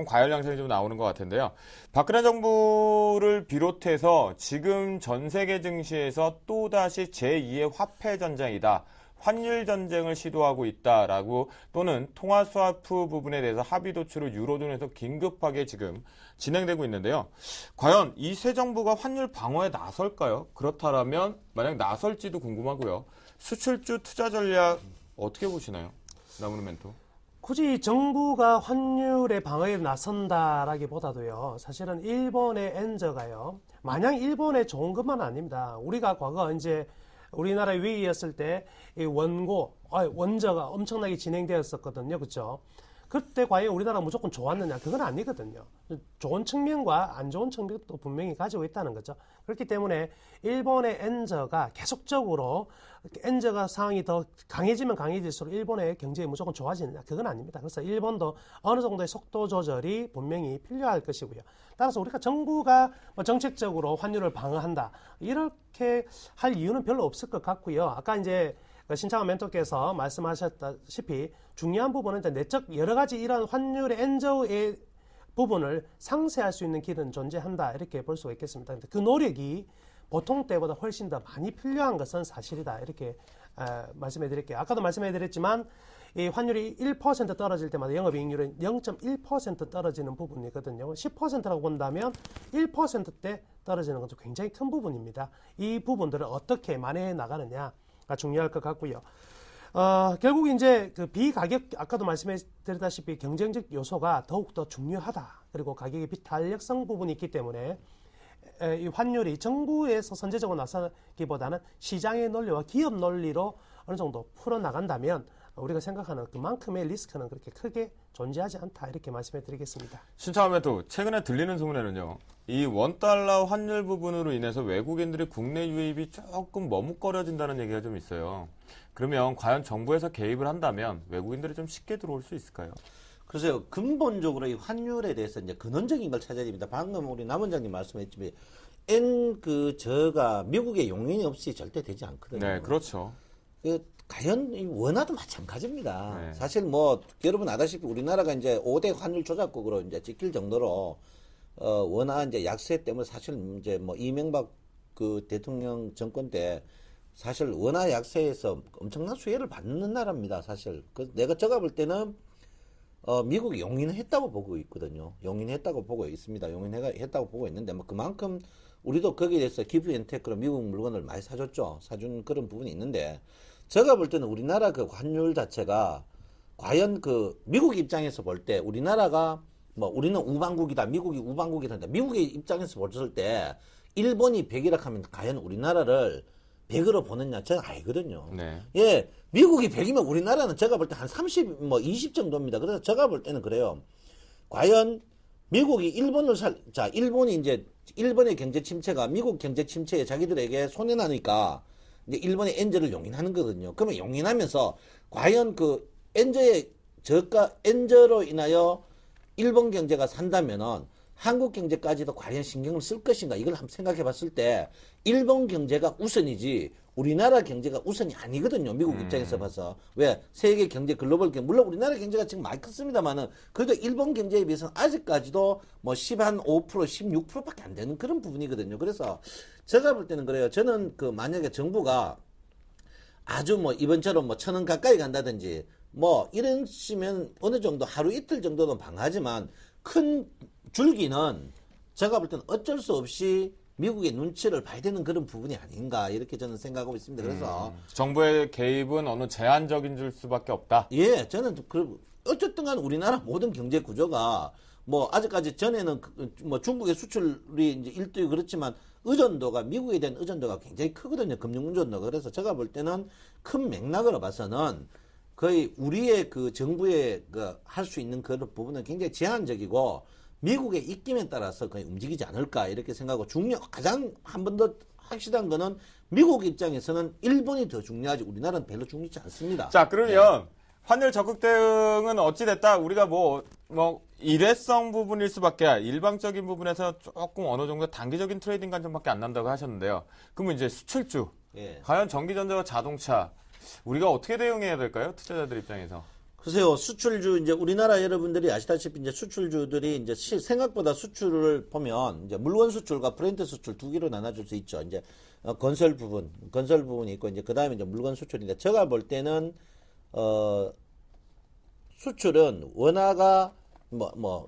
과열 양상이 좀 나오는 것 같은데요. 박근혜 정부를 비롯해서 지금 전 세계 증시에서 또다시 제2의 화폐 전쟁이다. 환율 전쟁을 시도하고 있다라고 또는 통화 스와프 부분에 대해서 합의 도출을 유로존에서 긴급하게 지금 진행되고 있는데요. 과연 이 새 정부가 환율 방어에 나설까요? 그렇다면 만약 나설지도 궁금하고요. 수출주 투자 전략 어떻게 보시나요? 나무는 멘토. 굳이 정부가 환율의 방어에 나선다라기보다도요. 사실은 일본의 엔저가요. 마냥 일본에 좋은 것만 아닙니다. 우리가 과거 이제 우리나라 위기였을 때 이 원저가 엄청나게 진행되었었거든요. 그렇죠? 그때 과연 우리나라가 무조건 좋았느냐? 그건 아니거든요. 좋은 측면과 안 좋은 측면도 분명히 가지고 있다는 거죠. 그렇기 때문에 일본의 엔저가 계속적으로 엔저가 상황이 더 강해지면 강해질수록 일본의 경제에 무조건 좋아지느냐? 그건 아닙니다. 그래서 일본도 어느 정도의 속도 조절이 분명히 필요할 것이고요. 따라서 우리가 정부가 정책적으로 환율을 방어한다. 이렇게 할 이유는 별로 없을 것 같고요. 아까 이제 신창원 멘토께서 말씀하셨다시피 중요한 부분은 이제 내적 여러 가지 이런 환율의 엔저의 부분을 상쇄할 수 있는 길은 존재한다. 이렇게 볼 수가 있겠습니다. 근데 그 노력이 보통 때보다 훨씬 더 많이 필요한 것은 사실이다. 이렇게 말씀해 드릴게요. 아까도 말씀해 드렸지만 이 환율이 1% 떨어질 때마다 영업이익률은 0.1% 떨어지는 부분이거든요. 10%라고 본다면 1%대 떨어지는 것도 굉장히 큰 부분입니다. 이 부분들을 어떻게 만회해 나가느냐가 중요할 것 같고요. 결국 이제 그 비가격, 아까도 말씀해 드렸다시피 경쟁적 요소가 더욱더 중요하다. 그리고 가격의 비탄력성 부분이 있기 때문에 이 환율이 정부에서 선제적으로 나서기보다는 시장의 논리와 기업 논리로 어느 정도 풀어나간다면 우리가 생각하는 그만큼의 리스크는 그렇게 크게 존재하지 않다 이렇게 말씀해 드리겠습니다. 신차함에도 최근에 들리는 소문에는요. 이 원달러 환율 부분으로 인해서 외국인들이 국내 유입이 조금 머뭇거려진다는 얘기가 좀 있어요. 그러면 과연 정부에서 개입을 한다면 외국인들이 좀 쉽게 들어올 수 있을까요? 글쎄요, 근본적으로 이 환율에 대해서 이제 근원적인 걸 찾아야 됩니다. 방금 우리 남 원장님 말씀했지만, 저가 미국의 용인이 없이 절대 되지 않거든요. 네, 그렇죠. 과연 이 원화도 마찬가지입니다. 네. 사실 여러분 아다시피 우리나라가 이제 5대 환율 조작국으로 이제 찍힐 정도로, 원화 이제 약세 때문에 사실 이제 이명박 그 대통령 정권 때 사실 원화 약세에서 엄청난 수혜를 받는 나라입니다. 사실. 제가 볼 때는 미국이 용인했다고 보고 있거든요. 용인했다고 보고 있습니다. 용인했다고 보고 있는데, 그만큼 우리도 거기에 대해서 기프 앤테크로 미국 물건을 많이 사줬죠. 사준 그런 부분이 있는데, 제가 볼 때는 우리나라 그 환율 자체가 과연 미국 입장에서 볼 때 우리나라가 우리는 우방국이다, 미국이 우방국이다. 미국의 입장에서 봤을 때 일본이 100이라 하면 과연 우리나라를 100으로 보느냐, 저는 알거든요. 네. 예, 미국이 100이면 우리나라는 제가 볼 때 한 30, 20 정도입니다. 그래서 제가 볼 때는 그래요. 과연 미국이 일본이 이제 일본의 경제 침체가 미국 경제 침체에 자기들에게 손해나니까 이제 일본의 엔저를 용인하는 거거든요. 그러면 용인하면서 과연 엔저로 인하여 일본 경제가 산다면은 한국 경제까지도 과연 신경을 쓸 것인가 이걸 한번 생각해 봤을 때 일본 경제가 우선이지 우리나라 경제가 우선이 아니거든요. 미국 입장에서 봐서. 왜? 세계 경제, 글로벌 경제. 물론 우리나라 경제가 지금 많이 컸습니다만은 그래도 일본 경제에 비해서는 아직까지도 15%, 16%밖에 안 되는 그런 부분이거든요. 그래서 제가 볼 때는 그래요. 저는 만약에 정부가 아주 이번처럼 1,000원 가까이 간다든지 이런 시면 어느 정도 하루 이틀 정도는 방하지만 큰 줄기는 제가 볼 때는 어쩔 수 없이 미국의 눈치를 봐야 되는 그런 부분이 아닌가 이렇게 저는 생각하고 있습니다. 그래서 정부의 개입은 어느 제한적인 줄 수밖에 없다. 예, 저는 어쨌든 간 우리나라 모든 경제 구조가 아직까지 전에는 중국의 수출이 이제 1등 그렇지만 의존도가 미국에 대한 의존도가 굉장히 크거든요. 금융 의존도가. 그래서 제가 볼 때는 큰 맥락으로 봐서는 거의 우리의 정부의 할 수 있는 그런 부분은 굉장히 제한적이고 미국의 입김에 따라서 거의 움직이지 않을까 이렇게 생각하고 가장 한 번 더 확실한 거는 미국 입장에서는 일본이 더 중요하지 우리나라는 별로 중요하지 않습니다. 자, 그러면 환율 적극 대응은 어찌됐다 우리가 일회성 부분일 수밖에 일방적인 부분에서 조금 어느 정도 단기적인 트레이딩 관점밖에 안 난다고 하셨는데요. 그러면 이제 수출주, 과연 전기전자와 자동차 우리가 어떻게 대응해야 될까요? 투자자들 입장에서. 글쎄요, 수출주, 이제 우리나라 여러분들이 아시다시피 이제 수출주들이 이제 생각보다 수출을 보면 이제 물건 수출과 브랜드 수출 두 개로 나눠줄 수 있죠. 이제 건설 부분이 있고 이제 그 다음에 이제 물건 수출인데 제가 볼 때는, 수출은 원화가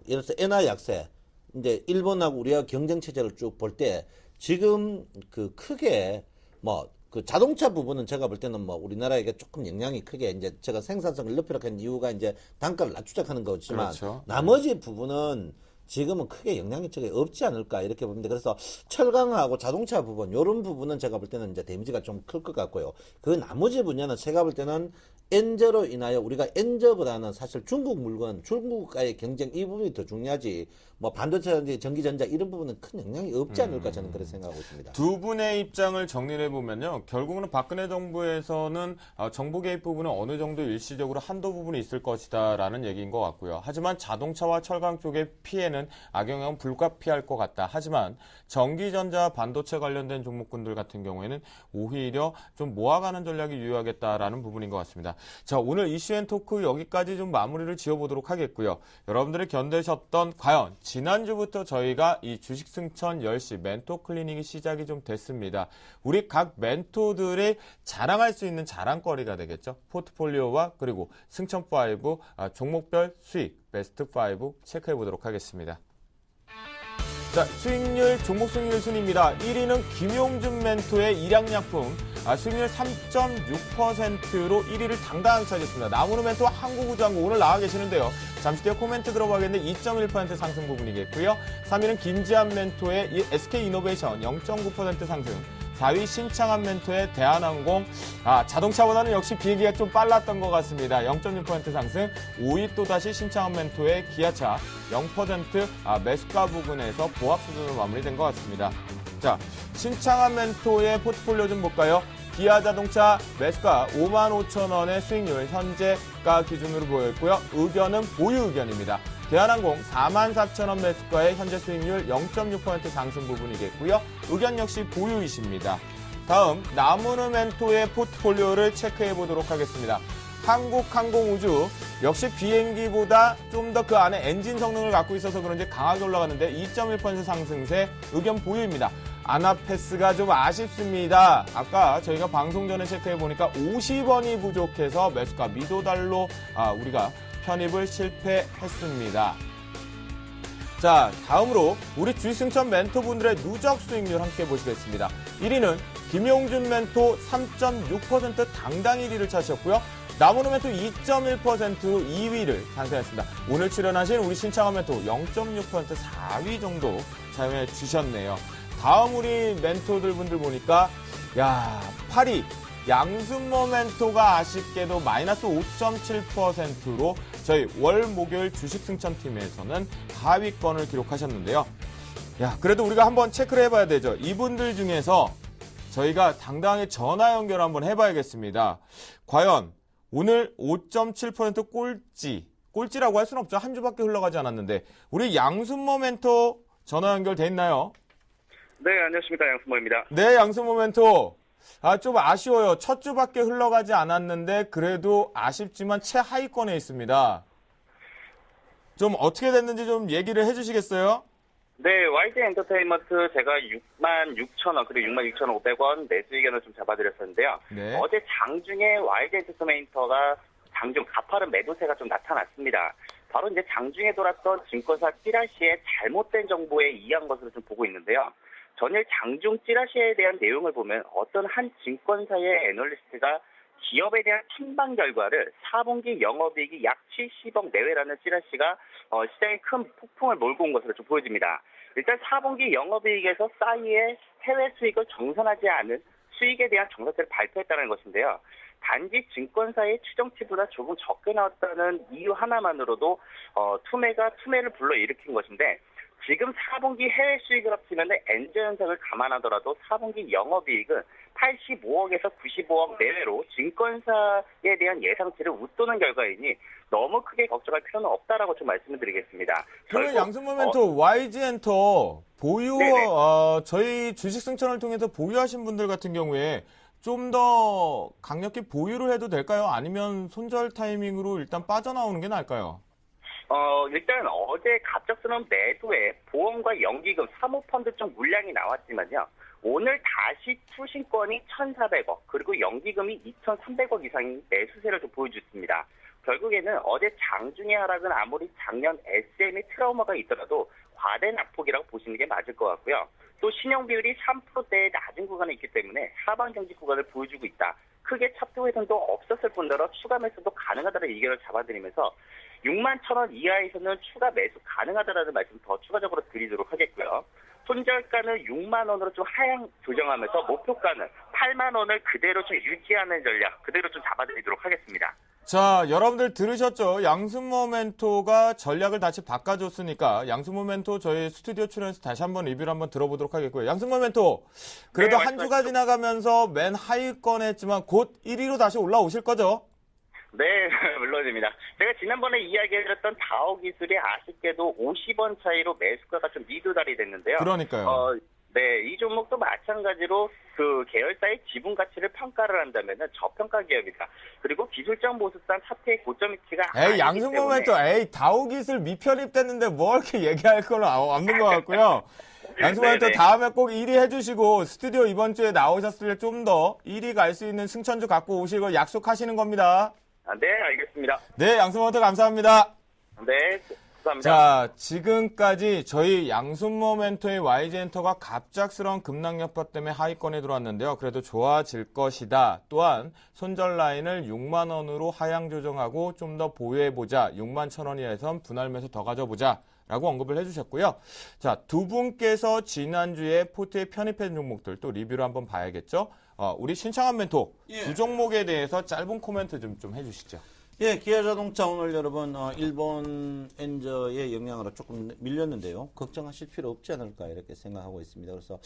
예를 들어서 엔화 약세, 이제 일본하고 우리가 경쟁 체제를 쭉 볼 때 지금 크게 자동차 부분은 제가 볼 때는 우리나라에게 조금 영향이 크게 이제 제가 생산성을 높이려고 한 이유가 이제 단가를 낮추자하는 거지만 그렇죠. 나머지 부분은 지금은 크게 영향이 없지 않을까 이렇게 봅니다. 그래서 철강하고 자동차 부분 이런 부분은 제가 볼 때는 이제 데미지가 좀 클 것 같고요. 그 나머지 분야는 제가 볼 때는 엔저로 인하여 우리가 엔저보다는 사실 중국과의 경쟁 이 부분이 더 중요하지 반도체, 전기전자 이런 부분은 큰 영향이 없지 않을까 저는 그렇게 생각하고 있습니다. 두 분의 입장을 정리해 보면요. 결국은 박근혜 정부에서는 정부 개입 부분은 어느 정도 일시적으로 한도 부분이 있을 것이다라는 얘기인 것 같고요. 하지만 자동차와 철강 쪽의 피해는 악영향은 불가피할 것 같다. 하지만 전기전자, 반도체 관련된 종목군들 같은 경우에는 오히려 좀 모아가는 전략이 유효하겠다라는 부분인 것 같습니다. 자, 오늘 이슈앤토크 여기까지 좀 마무리를 지어보도록 하겠고요. 여러분들이 견디셨던 과연 지난주부터 저희가 이 주식 승천 10시 멘토 클리닉이 시작이 좀 됐습니다. 우리 각 멘토들이 자랑할 수 있는 자랑거리가 되겠죠. 포트폴리오와 그리고 승천 5 종목별 수익 베스트 5 체크해 보도록 하겠습니다. 자, 수익률, 종목 수익률 순입니다. 1위는 김용준 멘토의 일양약품. 수익률 3.6%로 1위를 당당하게 차지했습니다. 나무르 멘토와 한국우주항공 오늘 나와 계시는데요. 잠시 뒤에 코멘트 들어가겠는데 2.1% 상승 부분이겠고요. 3위는 김지한 멘토의 SK이노베이션 0.9% 상승. 4위 신창한 멘토의 대한항공. 자동차보다는 역시 비행기가 좀 빨랐던 것 같습니다. 0.6% 상승. 5위 또다시 신창한 멘토의 기아차 0% 매수가 부분에서 보합 수준으로 마무리된 것 같습니다. 자, 신창한 멘토의 포트폴리오 좀 볼까요? 기아자동차 매수가 55,000원의 수익률 현재가 기준으로 보여있고요. 의견은 보유 의견입니다. 대한항공 44,000원 매수가의 현재 수익률 0.6% 상승 부분이겠고요. 의견 역시 보유이십니다. 다음 나무르 멘토의 포트폴리오를 체크해 보도록 하겠습니다. 한국항공우주 역시 비행기보다 좀 더 그 안에 엔진 성능을 갖고 있어서 그런지 강하게 올라가는데 2.1% 상승세 의견 보유입니다. 아나페스가 좀 아쉽습니다. 아까 저희가 방송 전에 체크해 보니까 50원이 부족해서 매수가 미도달로 우리가 편입을 실패했습니다. 자, 다음으로 우리 주식승천 멘토분들의 누적 수익률 함께 보시겠습니다. 1위는 김용준 멘토 3.6% 당당 1위를 차지했고요. 나무르 멘토 2.1%로 2위를 상승했습니다. 오늘 출연하신 우리 신창한 멘토 0.6% 4위 정도 사용해 주셨네요. 다음 우리 멘토들 분들 보니까 8위 양순모 멘토가 아쉽게도 마이너스 5.7%로 저희 월 목요일 주식승천팀에서는 하위권을 기록하셨는데요. 그래도 우리가 한번 체크를 해봐야 되죠. 이분들 중에서 저희가 당당하게 전화 연결 한번 해봐야겠습니다. 과연 오늘 5.7% 꼴찌라고 할 수는 없죠. 한 주밖에 흘러가지 않았는데 우리 양순모 멘토 전화 연결돼 있나요? 네, 안녕하십니까. 양순모입니다. 네, 양순모 멘토. 좀 아쉬워요. 첫 주밖에 흘러가지 않았는데 그래도 아쉽지만 최하위권에 있습니다. 좀 어떻게 됐는지 좀 얘기를 해주시겠어요? 네, YG 엔터테인먼트 제가 66,000원 그리고 66,500원 매수 의견을 좀 잡아드렸었는데요. 네. 어제 장중에 YG 엔터테인먼트가 장중 가파른 매도세가 좀 나타났습니다. 바로 이제 장중에 돌았던 증권사 찌라시의 잘못된 정보에 의한 것으로 좀 보고 있는데요. 전일 장중 찌라시에 대한 내용을 보면 어떤 한 증권사의 애널리스트가 기업에 대한 탐방 결과를 4분기 영업이익이 약 70억 내외라는 찌라시가 시장에 큰 폭풍을 몰고 온 것으로 좀 보여집니다. 일단 4분기 영업이익에서 싸이의 해외 수익을 정산하지 않은 수익에 대한 정산세를 발표했다는 것인데요. 단지 증권사의 추정치보다 조금 적게 나왔다는 이유 하나만으로도 투매를 불러일으킨 것인데 지금 4분기 해외 수익을 합치면 엔저 현상을 감안하더라도 4분기 영업이익은 85억에서 95억 내외로 증권사에 대한 예상치를 웃도는 결과이니 너무 크게 걱정할 필요는 없다라고 좀 말씀을 드리겠습니다. 그러면 양순모 멘토 YG엔터 보유 저희 주식승천을 통해서 보유하신 분들 같은 경우에 좀 더 강력히 보유를 해도 될까요? 아니면 손절 타이밍으로 일단 빠져나오는 게 나을까요? 일단 어제 갑작스러운 매도에 보험과 연기금, 사모펀드 쪽 물량이 나왔지만요. 오늘 다시 투신권이 1,400억, 그리고 연기금이 2,300억 이상의 매수세를 좀 보여줬습니다. 결국에는 어제 장중의 하락은 아무리 작년 SM의 트라우마가 있더라도 과대 낙폭이라고 보시는 게 맞을 것 같고요. 또 신용 비율이 3%대의 낮은 구간에 있기 때문에 하방 경직 구간을 보여주고 있다. 크게 찹도 회전도 없었을 뿐더러 추가 매수도 가능하다는 의견을 잡아드리면서 61,000원 이하에서는 추가 매수 가능하다라는 말씀 더 추가적으로 드리도록 하겠고요. 손절가는 6만 원으로 좀 하향 조정하면서 목표가는 8만 원을 그대로 좀 유지하는 전략, 그대로 좀 잡아드리도록 하겠습니다. 자, 여러분들 들으셨죠? 양순모 멘토가 전략을 다시 바꿔줬으니까 양순모 멘토 저희 스튜디오 출연해서 다시 한번 리뷰를 한번 들어보도록 하겠고요. 양순모 멘토, 그래도 한 주가 지나가면서 맨 하위권에 했지만 곧 1위로 다시 올라오실 거죠? 네, 물론입니다. 제가 지난번에 이야기해드렸던 다오기술이 아쉽게도 50원 차이로 매수가가 좀 미도달이 됐는데요. 그러니까요. 네, 이 종목도 마찬가지로 그 계열사의 지분 가치를 평가를 한다면 저평가 기업이다. 그리고 기술적 모습상 사태의 고점 위치가 양순모 멘토, 다오기술 미편입됐는데 뭐 이렇게 얘기할 건 없는 것 같고요. 양순모 멘토 다음에 꼭 1위 해주시고 스튜디오 이번 주에 나오셨을 때 좀 더 1위 갈 수 있는 승천주 갖고 오시고 약속하시는 겁니다. 네, 알겠습니다. 네, 양순모 멘토 감사합니다. 네. 감사합니다. 자, 지금까지 저희 양손모 멘토의 YG엔터가 갑작스러운 급락 여파 때문에 하위권에 들어왔는데요. 그래도 좋아질 것이다. 또한 손절 라인을 6만 원으로 하향 조정하고 좀 더 보유해보자. 6만 1,000원이라선 분할 매수 더 가져보자. 라고 언급을 해주셨고요. 자, 두 분께서 지난주에 포트에 편입한 종목들 또 리뷰를 한번 봐야겠죠. 우리 신창환 멘토 두 종목에 대해서 짧은 코멘트 좀 해주시죠. 예, 기아자동차 오늘 여러분 일본 엔저의 영향으로 조금 밀렸는데요. 걱정하실 필요 없지 않을까 이렇게 생각하고 있습니다. 그래서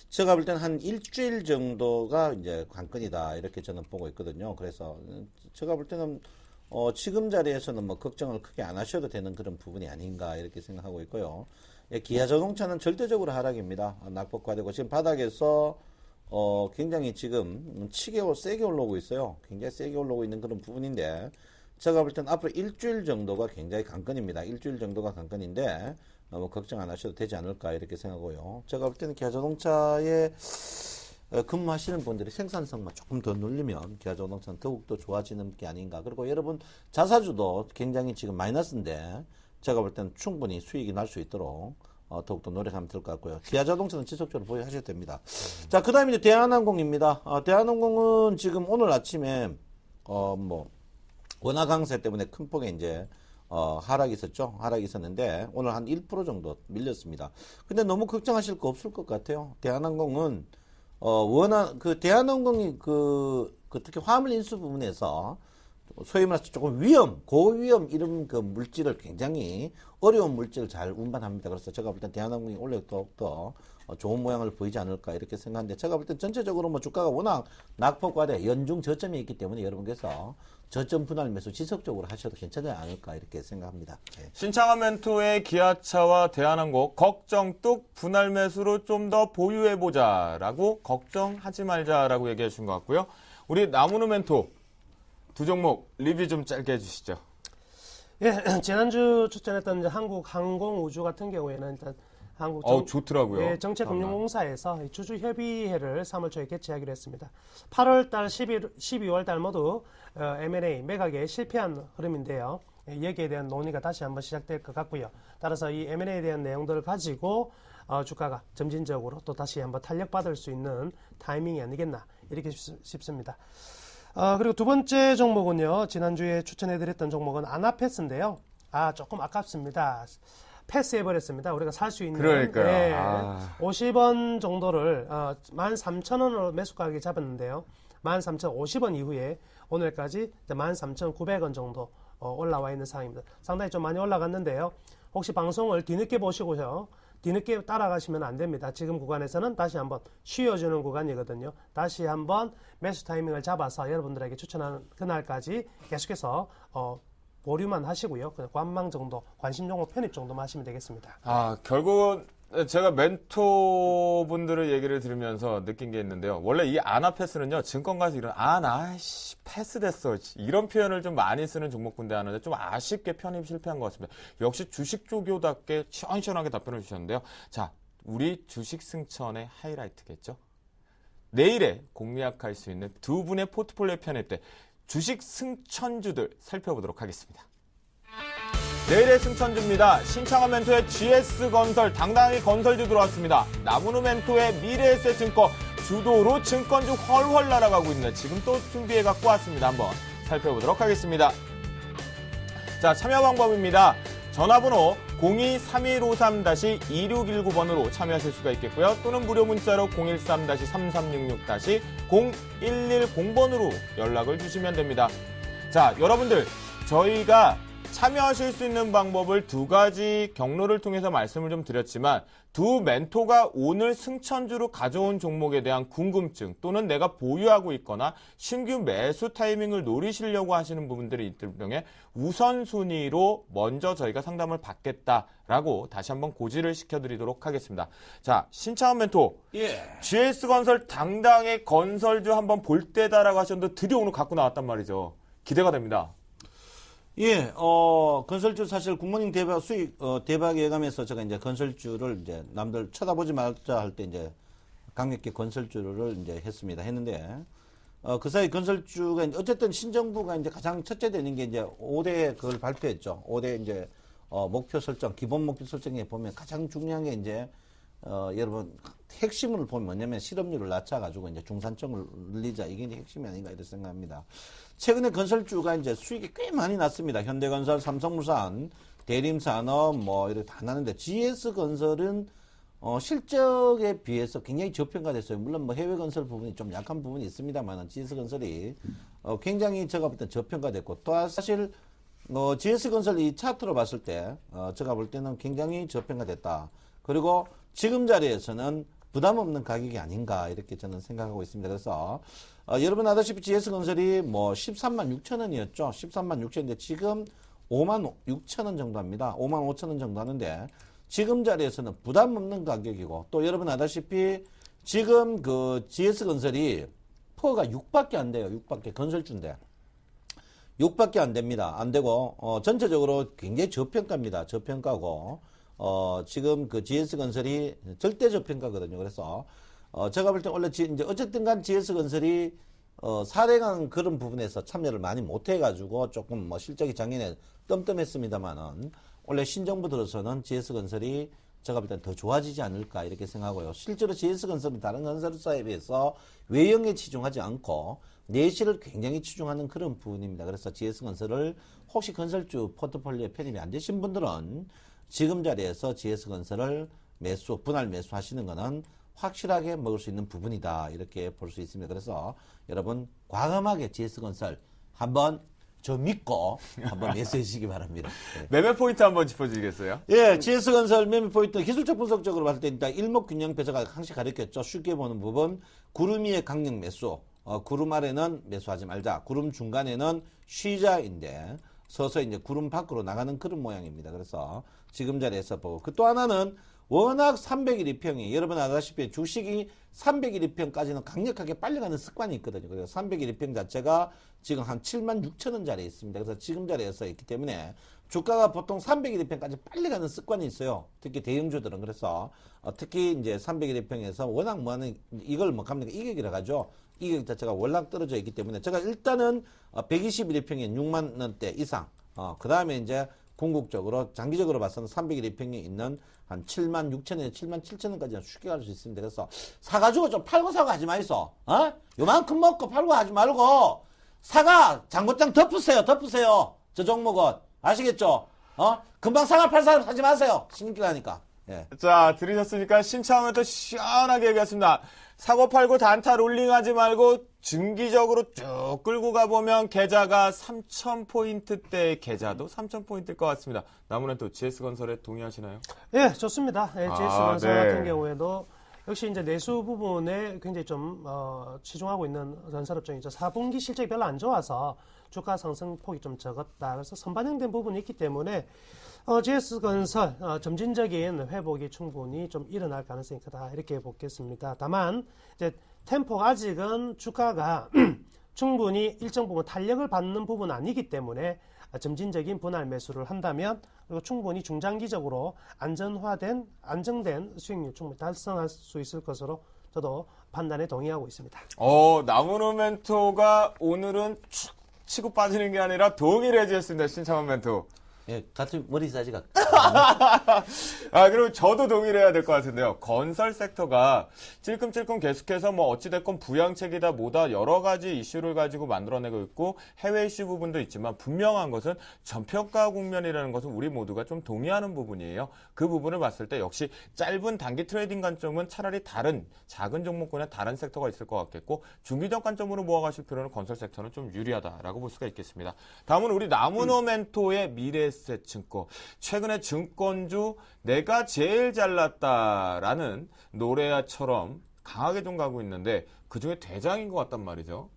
제가 볼 때는 한 일주일 정도가 이제 관건이다 이렇게 저는 보고 있거든요. 그래서 제가 볼 때는 지금 자리에서는 뭐 걱정을 크게 안 하셔도 되는 그런 부분이 아닌가 이렇게 생각하고 있고요. 예, 기아자동차는 절대적으로 하락입니다. 낙폭과되고 지금 바닥에서 굉장히 지금 치게 세게 올라오고 있어요. 굉장히 세게 올라오고 있는 그런 부분인데 제가 볼 때는 앞으로 일주일 정도가 굉장히 관건입니다. 일주일 정도가 관건인데 뭐 걱정 안 하셔도 되지 않을까 이렇게 생각하고요. 제가 볼 때는 기아자동차에 근무하시는 분들이 생산성만 조금 더 늘리면 기아자동차는 더욱더 좋아지는 게 아닌가. 그리고 여러분 자사주도 굉장히 지금 마이너스인데 제가 볼 때는 충분히 수익이 날 수 있도록 더욱더 노력하면 될 것 같고요. 기아자동차는 지속적으로 보유하셔도 됩니다. 자, 그 다음에 이제 대한항공입니다. 대한항공은 지금 오늘 아침에 원화 강세 때문에 큰 폭의 이제 하락이 있었죠. 하락이 있었는데 오늘 한 1% 정도 밀렸습니다. 근데 너무 걱정하실 거 없을 것 같아요. 대한항공은 대한항공이 특히 화물 인수 부분에서 소위 말해서 조금 고위험 이런 그 물질을 굉장히 어려운 물질을 잘 운반합니다. 그래서 제가 볼 땐 대한항공이 올해 더 좋은 모양을 보이지 않을까 이렇게 생각하는데 제가 볼 땐 전체적으로 뭐 주가가 워낙 낙폭과대 연중 저점이 있기 때문에 여러분께서 저점 분할 매수 지속적으로 하셔도 괜찮지 않을까 이렇게 생각합니다. 네. 신창환 멘토의 기아차와 대한항공 걱정 뚝 분할 매수로 좀 더 보유해보자라고 걱정하지 말자라고 얘기해 주신 것 같고요. 우리 나무누 멘토 두 종목 리뷰 좀 짧게 해주시죠. 예, 지난주 추천했던 이제 한국항공우주 같은 경우에는 일단 좋더라고요. 예, 정책금융공사에서 주주협의회를 3월 초에 개최하기로 했습니다. 8월달, 12월달 모두 M&A 매각에 실패한 흐름인데요. 여기에 대한 논의가 다시 한번 시작될 것 같고요. 따라서 이 M&A에 대한 내용들을 가지고 주가가 점진적으로 또 다시 한번 탄력받을 수 있는 타이밍이 아니겠나 이렇게 싶습니다. 그리고 두 번째 종목은요. 지난주에 추천해드렸던 종목은 아나패스인데요. 조금 아깝습니다. 패스해버렸습니다. 우리가 살 수 있는. 그러니까요. 50원 정도를 13,000원으로 매수 가격에 잡았는데요. 13,050원 이후에 오늘까지 13,900원 정도 올라와 있는 상황입니다. 상당히 좀 많이 올라갔는데요. 혹시 방송을 뒤늦게 보시고요. 뒤늦게 따라가시면 안 됩니다. 지금 구간에서는 다시 한번 쉬어주는 구간이거든요. 다시 한번 매수 타이밍을 잡아서 여러분들에게 추천하는 그날까지 계속해서 보류만 하시고요. 그냥 관망 정도, 관심 종목 편입 정도만 하시면 되겠습니다. 결국은 제가 멘토분들의 얘기를 들으면서 느낀 게 있는데요. 원래 이 아나패스는요, 증권가에서 이런, 패스됐어. 이런 표현을 좀 많이 쓰는 종목군데 하는데 좀 아쉽게 편입 실패한 것 같습니다. 역시 주식 조교답게 시원시원하게 답변을 주셨는데요. 자, 우리 주식 승천의 하이라이트겠죠? 내일에 공략할 수 있는 두 분의 포트폴리오 편입 때 주식 승천주들 살펴보도록 하겠습니다. 내일의 승천주입니다. 신창환 멘토의 GS건설 당당히 건설주 들어왔습니다. 나무누 멘토의 미래에셋증권 주도로 증권주 훨훨 날아가고 있는 지금 또 준비해 갖고 왔습니다. 한번 살펴보도록 하겠습니다. 자, 참여 방법입니다. 전화번호 02-3153-2619번으로 참여하실 수가 있겠고요. 또는 무료 문자로 013-3366-0110번으로 연락을 주시면 됩니다. 자, 여러분들 저희가 참여하실 수 있는 방법을 두 가지 경로를 통해서 말씀을 좀 드렸지만 두 멘토가 오늘 승천주로 가져온 종목에 대한 궁금증 또는 내가 보유하고 있거나 신규 매수 타이밍을 노리시려고 하시는 부분들이 있을 경우에 우선순위로 먼저 저희가 상담을 받겠다라고 다시 한번 고지를 시켜드리도록 하겠습니다. 자, 신창환 멘토, GS건설 당당의 건설주 한번 볼 때다라고 하셨는데 드디어 오늘 갖고 나왔단 말이죠. 기대가 됩니다. 건설주 사실 굿모닝 대박 수익, 대박 예감에서 제가 이제 건설주를 이제 남들 쳐다보지 말자 할 때 이제 강력히 건설주를 이제 했는데, 그 사이 건설주가 어쨌든 신정부가 이제 가장 첫째 되는 게 이제 5대 그걸 발표했죠. 5대 이제, 목표 설정, 기본 목표 설정에 보면 가장 중요한 게 이제 여러분 핵심을 보면 뭐냐면 실업률을 낮춰가지고 이제 중산층을 늘리자, 이게 이제 핵심이 아닌가 이렇게 생각합니다. 최근에 건설주가 이제 수익이 꽤 많이 났습니다. 현대건설, 삼성물산, 대림산업 뭐 이렇게 다 나는데 GS건설은 실적에 비해서 굉장히 저평가됐어요. 물론 뭐 해외 건설 부분이 좀 약한 부분이 있습니다만 GS건설이 굉장히 제가 볼 때 저평가됐고, 또 사실 GS건설 이 차트로 봤을 때 제가 볼 때는 굉장히 저평가됐다. 그리고 지금 자리에서는 부담 없는 가격이 아닌가 이렇게 저는 생각하고 있습니다. 그래서 여러분 아다시피 GS건설이 뭐 13만 6천 원이었죠. 13만 6천인데 지금 5만 6천 원 정도 합니다. 5만 5천 원 정도 하는데 지금 자리에서는 부담 없는 가격이고, 또 여러분 아다시피 지금 그 GS건설이 퍼가 6밖에 안 돼요. 6밖에 건설주인데 6밖에 안 됩니다. 안 되고 전체적으로 굉장히 저평가입니다. 저평가고 지금 그 GS건설이 절대 저평가거든요. 그래서 제가 볼 때 원래 이제 어쨌든 간 GS건설이 4대강 그런 부분에서 참여를 많이 못 해가지고 조금 뭐 실적이 작년에 뜸뜸했습니다만은 원래 신정부 들어서는 GS건설이 제가 볼 때 더 좋아지지 않을까 이렇게 생각하고요. 실제로 GS건설은 다른 건설사에 비해서 외형에 치중하지 않고 내실을 굉장히 치중하는 그런 부분입니다. 그래서 GS건설을 혹시 건설주 포트폴리오에 편입이 안 되신 분들은 지금 자리에서 GS건설을 분할 매수하시는 것은 확실하게 먹을 수 있는 부분이다 이렇게 볼 수 있습니다. 그래서 여러분 과감하게 GS건설 한번 저 믿고 한번 매수해 주시기 바랍니다. 네. 매매 포인트 한번 짚어주시겠어요? 예, GS건설 매매 포인트 기술적 분석적으로 봤을 때 일단 일목균형 배제가 항상 가르쳤죠. 쉽게 보는 부분 구름 위에 강력 매수, 구름 아래는 매수하지 말자, 구름 중간에는 쉬자인데 서서히 이제 구름 밖으로 나가는 그런 모양입니다. 그래서 지금 자리에서 보고, 그 또 하나는 워낙 300일 2평이 여러분 아다시피 주식이 300일 2평까지는 강력하게 빨리 가는 습관이 있거든요. 그래서 300일 2평 자체가 지금 한 7만 6천 원 자리에 있습니다. 그래서 지금 자리에서 있기 때문에 주가가 보통 300일 2평까지 빨리 가는 습관이 있어요. 특히 대형주들은. 그래서 특히 이제 300일 2평에서 워낙 뭐하는 이걸 뭐 갑니까 이격이라 가죠. 이격 자체가 워낙 떨어져 있기 때문에 제가 일단은 121일 2평에 6만 원대 이상, 그 다음에 이제 궁극적으로 장기적으로 봐서는 301일 2평에 있는 한 7만 6천에서 7만 7천 원까지는 쉽게 갈 수 있습니다. 그래서 사가지고 좀 팔고 사고 하지 마이소. 요만큼 먹고 팔고 하지 말고 사가 장고장 덮으세요. 저 종목은 아시겠죠? 금방 사가 팔 사람 사지 마세요. 신경질 나니까. 예. 자, 들으셨으니까 신차하면 또 시원하게 얘기했습니다. 사고 팔고 단타 롤링하지 말고 중기적으로 쭉 끌고 가보면 계좌가 3,000포인트대 계좌도 3,000포인트일 것 같습니다. 나무는 또 GS건설에 동의하시나요? 예, 좋습니다. 예, GS건설 네. 같은 경우에도 역시 이제 내수 부분에 굉장히 좀 치중하고 있는 건설업종이죠. 4분기 실적이 별로 안 좋아서 주가 상승폭이 좀 적었다. 그래서 선반영된 부분이 있기 때문에 GS건설 점진적인 회복이 충분히 좀 일어날 가능성이 크다 이렇게 보겠습니다. 다만 이제 템포가 아직은 주가가 충분히 일정 부분 탄력을 받는 부분은 아니기 때문에 점진적인 분할 매수를 한다면 그리고 충분히 중장기적으로 안정된 수익률 충분히 달성할 수 있을 것으로 저도 판단에 동의하고 있습니다. 나무노 멘토가 오늘은 축 치고 빠지는 게 아니라 동의를 해주셨습니다. 신창원 멘토. 예, 같은 머리 사이즈가. 그럼 저도 동의를 해야 될 것 같은데요. 건설 섹터가 찔끔찔끔 계속해서 뭐 어찌됐건 부양책이다 뭐다 여러 가지 이슈를 가지고 만들어내고 있고 해외 이슈 부분도 있지만 분명한 것은 전평가 국면이라는 것은 우리 모두가 좀 동의하는 부분이에요. 그 부분을 봤을 때 역시 짧은 단기 트레이딩 관점은 차라리 다른 작은 종목군의 다른 섹터가 있을 것 같겠고 중기적 관점으로 모아가실 필요는 건설 섹터는 좀 유리하다라고 볼 수가 있겠습니다. 다음은 우리 나무노 멘토의 미래에셋증권. 최근에 증권주 내가 제일 잘났다라는 노래처럼 강하게 좀 가고 있는데 그중에 대장인 것 같단 말이죠.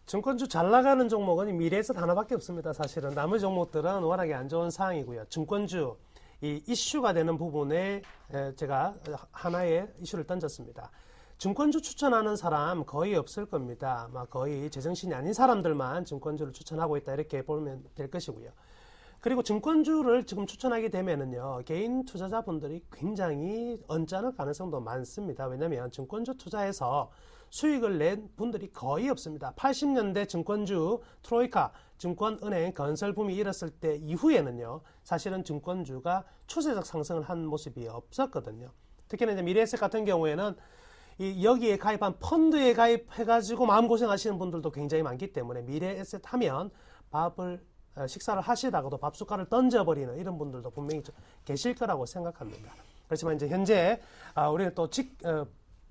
증권주 잘 나가는 종목은 미래에셋 하나밖에 없습니다. 사실은 나머지 종목들은 워낙에 안 좋은 상황이고요. 증권주 이 이슈가 되는 부분에 제가 하나의 이슈를 던졌습니다. 증권주 추천하는 사람 거의 없을 겁니다. 거의 제정신이 아닌 사람들만 증권주를 추천하고 있다 이렇게 보면 될 것이고요. 그리고 증권주를 지금 추천하게 되면은요, 개인 투자자분들이 굉장히 언짢을 가능성도 많습니다. 왜냐하면 증권주 투자해서 수익을 낸 분들이 거의 없습니다. 80년대 증권주 트로이카 증권, 은행, 건설 붐이 일었을 때 이후에는요, 사실은 증권주가 추세적 상승을 한 모습이 없었거든요. 특히나 이제 미래에셋 같은 경우에는 여기에 가입한 펀드에 가입해가지고 마음고생하시는 분들도 굉장히 많기 때문에 미래에셋 하면 식사를 하시다가도 밥숟가락을 던져버리는 이런 분들도 분명히 계실 거라고 생각합니다. 그렇지만 이제 현재 우리는 또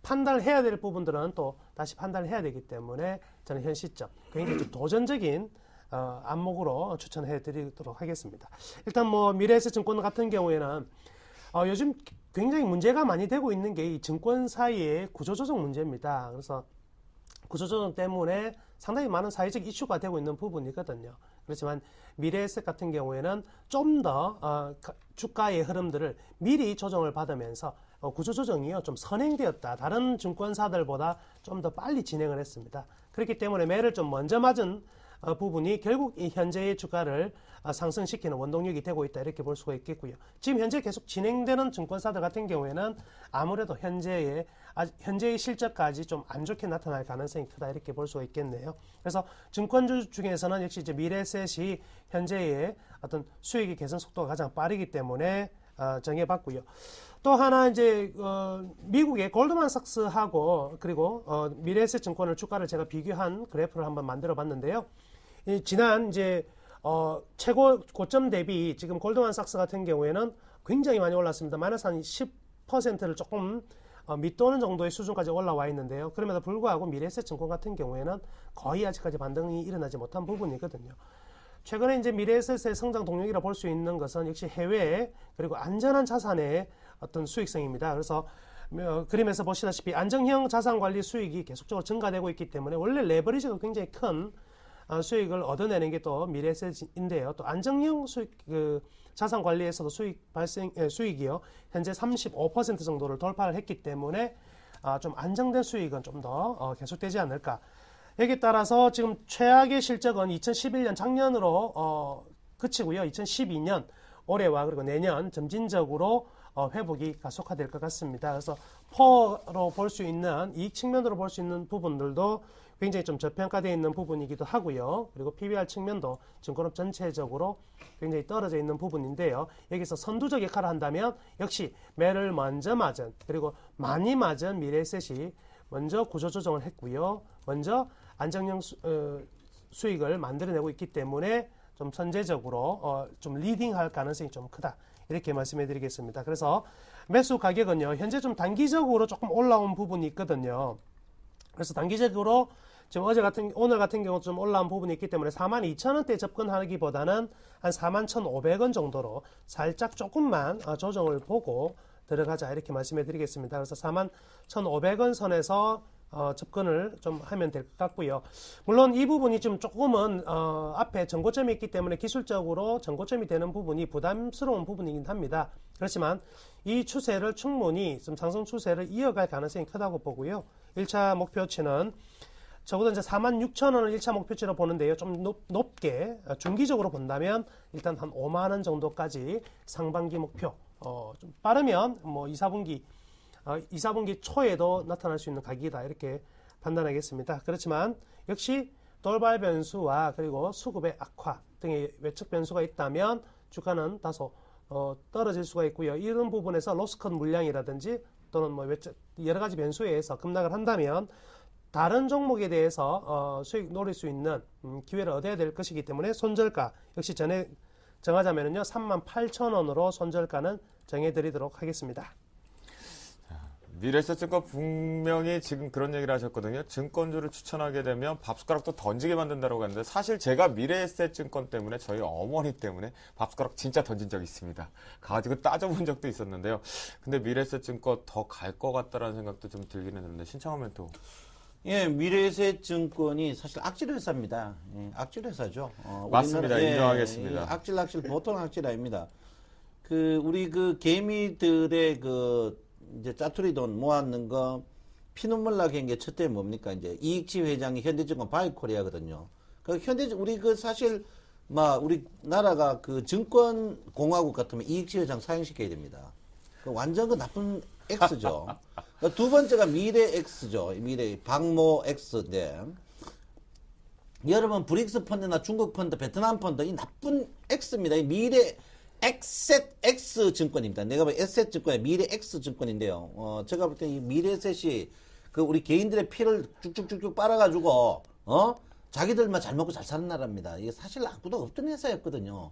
판단을 해야 될 부분들은 또 다시 판단을 해야 되기 때문에 저는 현 시점 굉장히 좀 도전적인 안목으로 추천해 드리도록 하겠습니다. 일단 뭐 미래에셋 증권 같은 경우에는 요즘 굉장히 문제가 많이 되고 있는 게 이 증권사의 구조조정 문제입니다. 그래서 구조조정 때문에 상당히 많은 사회적 이슈가 되고 있는 부분이거든요. 그렇지만 미래에셋 같은 경우에는 좀 더 주가의 흐름들을 미리 조정을 받으면서 구조조정이요 좀 선행되었다. 다른 증권사들보다 좀 더 빨리 진행을 했습니다. 그렇기 때문에 매를 좀 먼저 맞은 부분이 결국 이 현재의 주가를 상승시키는 원동력이 되고 있다 이렇게 볼 수가 있겠고요. 지금 현재 계속 진행되는 증권사들 같은 경우에는 아무래도 현재의 실적까지 좀 안 좋게 나타날 가능성이 크다 이렇게 볼 수가 있겠네요. 그래서 증권주 중에서는 역시 이제 미래에셋이 현재의 어떤 수익의 개선 속도가 가장 빠르기 때문에 정해봤고요. 또 하나 이제 미국의 골드만삭스하고 그리고 미래에셋 증권을 주가를 제가 비교한 그래프를 한번 만들어봤는데요. 지난 이제 최고 고점 대비 지금 골드만삭스 같은 경우에는 굉장히 많이 올랐습니다. 마이너스 한 10%를 조금 밑도는 정도의 수준까지 올라와 있는데요. 그럼에도 불구하고 미래에셋 증권 같은 경우에는 거의 아직까지 반등이 일어나지 못한 부분이거든요. 최근에 이제 미래에셋의 성장 동력이라 볼 수 있는 것은 역시 해외 그리고 안전한 자산의 어떤 수익성입니다. 그래서 그림에서 보시다시피 안정형 자산 관리 수익이 계속적으로 증가되고 있기 때문에 원래 레버리지가 굉장히 큰 수익을 얻어내는 게 또 미래에셋인데요. 또 안정형 수익 자산 관리에서도 수익이요 현재 35% 정도를 돌파를 했기 때문에 좀 안정된 수익은 좀 더 계속되지 않을까. 여기에 따라서 지금 최악의 실적은 2011년 작년으로 그치고요. 2012년 올해와 그리고 내년 점진적으로 회복이 가속화될 것 같습니다. 그래서 퍼로 볼 수 있는 이익 측면으로 볼 수 있는 부분들도 굉장히 좀 저평가되어 있는 부분이기도 하고요. 그리고 PBR 측면도 증권업 전체적으로 굉장히 떨어져 있는 부분인데요. 여기서 선두적 역할을 한다면 역시 매를 먼저 맞은 그리고 많이 맞은 미래에셋이 먼저 구조조정을 했고요. 먼저 안정형 수익을 만들어내고 있기 때문에 좀 선제적으로 좀 리딩할 가능성이 좀 크다. 이렇게 말씀해 드리겠습니다. 그래서 매수 가격은요, 현재 좀 단기적으로 조금 올라온 부분이 있거든요. 그래서 단기적으로 지금 오늘 같은 경우 좀 올라온 부분이 있기 때문에 42,000원대 접근하기보다는 한 41,500원 정도로 살짝 조금만 조정을 보고 들어가자 이렇게 말씀해 드리겠습니다. 그래서 41,500원 선에서 접근을 좀 하면 될 것 같고요. 물론 이 부분이 좀 조금은 앞에 전고점이 있기 때문에 기술적으로 전고점이 되는 부분이 부담스러운 부분이긴 합니다. 그렇지만 이 추세를 충분히 좀 상승 추세를 이어갈 가능성이 크다고 보고요. 1차 목표치는 적어도 이제 46,000원을 1차 목표치로 보는데요. 좀 높게 중기적으로 본다면 일단 한 5만 원 정도까지 상반기 목표. 좀 빠르면 뭐 2, 4분기 초에도 나타날 수 있는 가격이다 이렇게 판단하겠습니다. 그렇지만 역시 돌발 변수와 그리고 수급의 악화 등의 외적 변수가 있다면 주가는 다소 떨어질 수가 있고요. 이런 부분에서 로스컷 물량이라든지 또는 뭐 외적 여러 가지 변수에 의해서 급락을 한다면 다른 종목에 대해서 수익 노릴 수 있는 기회를 얻어야 될 것이기 때문에 손절가 역시 전에 정하자면은요 38,000원으로 손절가는 정해드리도록 하겠습니다. 미래에셋 증권 분명히 지금 그런 얘기를 하셨거든요. 증권주를 추천하게 되면 밥숟가락도 던지게 만든다고 하는데 사실 제가 미래에셋 증권 때문에 저희 어머니 때문에 밥숟가락 진짜 던진 적이 있습니다. 가가지고 따져본 적도 있었는데요. 근데 미래에셋 증권 더 갈 것 같다라는 생각도 좀 들긴 했는데 신청한 멘토. 예, 미래에셋 증권이 사실 악질 회사입니다. 예, 악질 회사죠. 맞습니다. 인정하겠습니다. 악질 보통 악질 아닙니다. 우리 개미들의 이제 짜투리 돈 모았는 거 피눈물 나게 한 게 첫째 뭡니까? 이제 이익치 회장이 현대증권 바이코리아거든요. 우리 사실 우리 나라가 증권 공화국 같으면 이익치 회장 사형시켜야 됩니다. 완전 나쁜 X죠. 두 번째가 미래 X죠. 미래 박모 X인데 여러분 브릭스 펀드나 중국 펀드, 베트남 펀드 이 나쁜 X입니다. 이 미래 X 증권입니다. 내가 볼 에셋 증권의 미래 X 증권인데요. 제가 볼 때 이 미래셋이 그 우리 개인들의 피를 쭉쭉쭉쭉 빨아가지고 자기들만 잘 먹고 잘 사는 나라입니다. 이게 사실 아무도 없던 회사였거든요.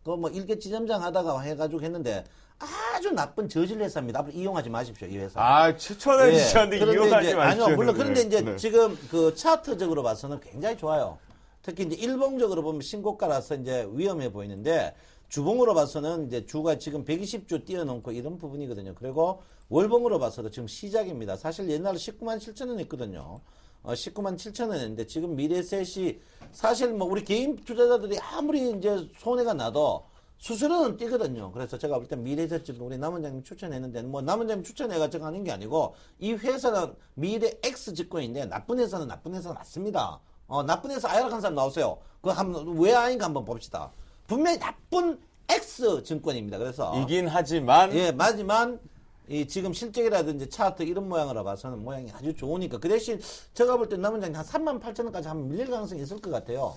그 뭐 일개 지점장 하다가 해가지고 했는데 아주 나쁜 저질 회사입니다. 앞으로 이용하지 마십시오, 이 회사. 아, 추천해 주셨는데 이용하지 마십시오. 아니요, 물론 그런데 이제 네. 지금 그 차트적으로 봐서는 굉장히 좋아요. 특히 이제 일봉적으로 보면 신고가라서 이제 위험해 보이는데 주봉으로 봐서는 이제 주가 지금 120주 뛰어넘고 이런 부분이거든요. 그리고 월봉으로 봐서도 지금 시작입니다. 사실 옛날에 19만 7천 원 했거든요. 19만 7천 원인데 지금 미래셋이 사실 뭐 우리 개인 투자자들이 아무리 이제 손해가 나도 수수료는 뛰거든요. 그래서 제가 볼 때 미래셋 지금 우리 남원장님 추천했는데 뭐 남원장님 추천해가지고 하는 게 아니고 이 회사는 미래 X 증권인데 나쁜 회사는 나쁜 회사 맞습니다. 나쁜 회사 아야락한 사람 나오세요. 그거 한번 왜 아닌가 한번 봅시다. 분명히 나쁜 X 증권입니다. 그래서 이긴 하지만 예, 하지만 이 지금 실적이라든지 차트 이런 모양으로 봐서는 모양이 아주 좋으니까 그 대신 제가 볼 때 남원장님 한 3만 8천 원까지 한번 밀릴 가능성이 있을 것 같아요.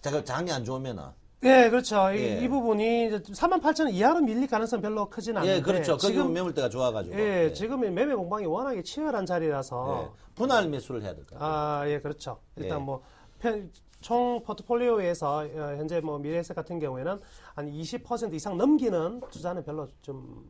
제가 장이 안 좋으면은. 네, 그렇죠. 예. 이 부분이 38,000원 이하로 밀릴 가능성 별로 크진 않은데. 예, 그렇죠. 거기 지금 매물대가 좋아가지고. 예, 지금 매매 공방이 워낙에 치열한 자리라서 예. 분할 매수를 해야 될까? 아, 예, 그렇죠. 일단 예. 뭐 총 포트폴리오에서 현재 뭐 미래에셋 같은 경우에는 한 20% 이상 넘기는 투자는 별로 좀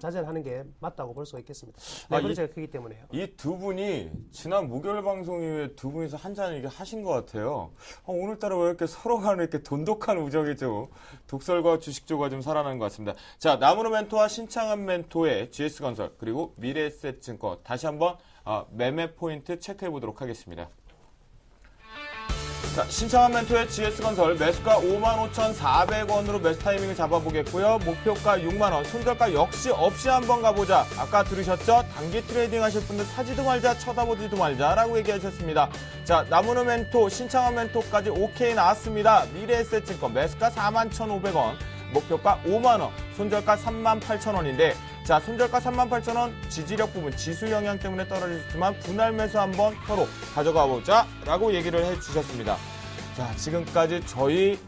자제를 하는 게 맞다고 볼 수가 있겠습니다. 레버리지가 크기 때문에요. 이 두 분이 지난 목요일 방송 이후에 두 분이서 한잔 이렇게 하신 것 같아요. 오늘따라 왜 이렇게 서로 간에 이렇게 돈독한 우정이 좀 독설과 주식조가 좀 살아나는 것 같습니다. 자, 나무로 멘토와 신창한 멘토의 GS건설 그리고 미래에셋증권 다시 한번 매매 포인트 체크해 보도록 하겠습니다. 자, 신창한 멘토의 GS건설 매수가 55,400원으로 매수 타이밍을 잡아보겠고요. 목표가 6만원, 손절가 역시 없이 한번 가보자. 아까 들으셨죠? 단기 트레이딩 하실 분들 사지도 말자, 쳐다보지도 말자라고 얘기하셨습니다. 자, 나무로 멘토, 신창한 멘토까지 오케이 나왔습니다. 미래에셋증권 매수가 41,500원, 목표가 5만원, 손절가 38,000원인데 자, 손절가 38,000원, 지지력 부분, 지수 영향 때문에 떨어졌지만 분할 매수 한번 서로 가져가 보자 라고 얘기를 해주셨습니다. 자, 지금까지 저희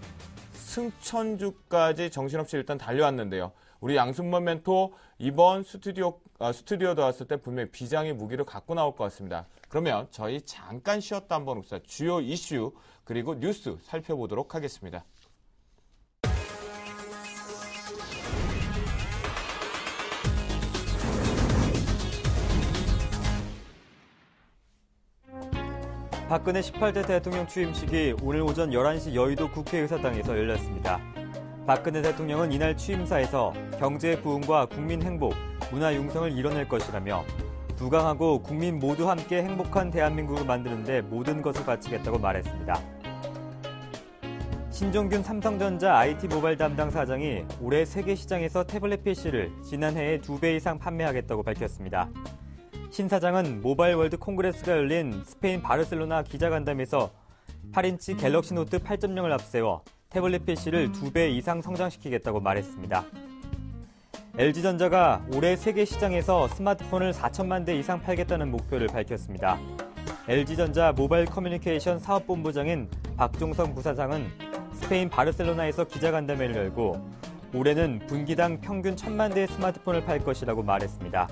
승천주까지 정신없이 일단 달려왔는데요. 우리 양승만 멘토 이번 스튜디오 나왔을 때 분명히 비장의 무기를 갖고 나올 것 같습니다. 그러면 저희 잠깐 쉬었다 한번 봅시다. 주요 이슈 그리고 뉴스 살펴보도록 하겠습니다. 박근혜 18대 대통령 취임식이 오늘 오전 11시 여의도 국회의사당에서 열렸습니다. 박근혜 대통령은 이날 취임사에서 경제 부흥과 국민 행복, 문화 융성을 이뤄낼 것이라며 부강하고 국민 모두 함께 행복한 대한민국을 만드는 데 모든 것을 바치겠다고 말했습니다. 신종균 삼성전자 IT 모바일 담당 사장이 올해 세계 시장에서 태블릿 PC를 지난해에 2배 이상 판매하겠다고 밝혔습니다. 신 사장은 모바일 월드 콩그레스가 열린 스페인 바르셀로나 기자간담회에서 8인치 갤럭시 노트 8.0을 앞세워 태블릿 PC를 2배 이상 성장시키겠다고 말했습니다. LG전자가 올해 세계 시장에서 스마트폰을 4천만 대 이상 팔겠다는 목표를 밝혔습니다. LG전자 모바일 커뮤니케이션 사업본부장인 박종성 부사장은 스페인 바르셀로나에서 기자간담회를 열고 올해는 분기당 평균 1,000만 대의 스마트폰을 팔 것이라고 말했습니다.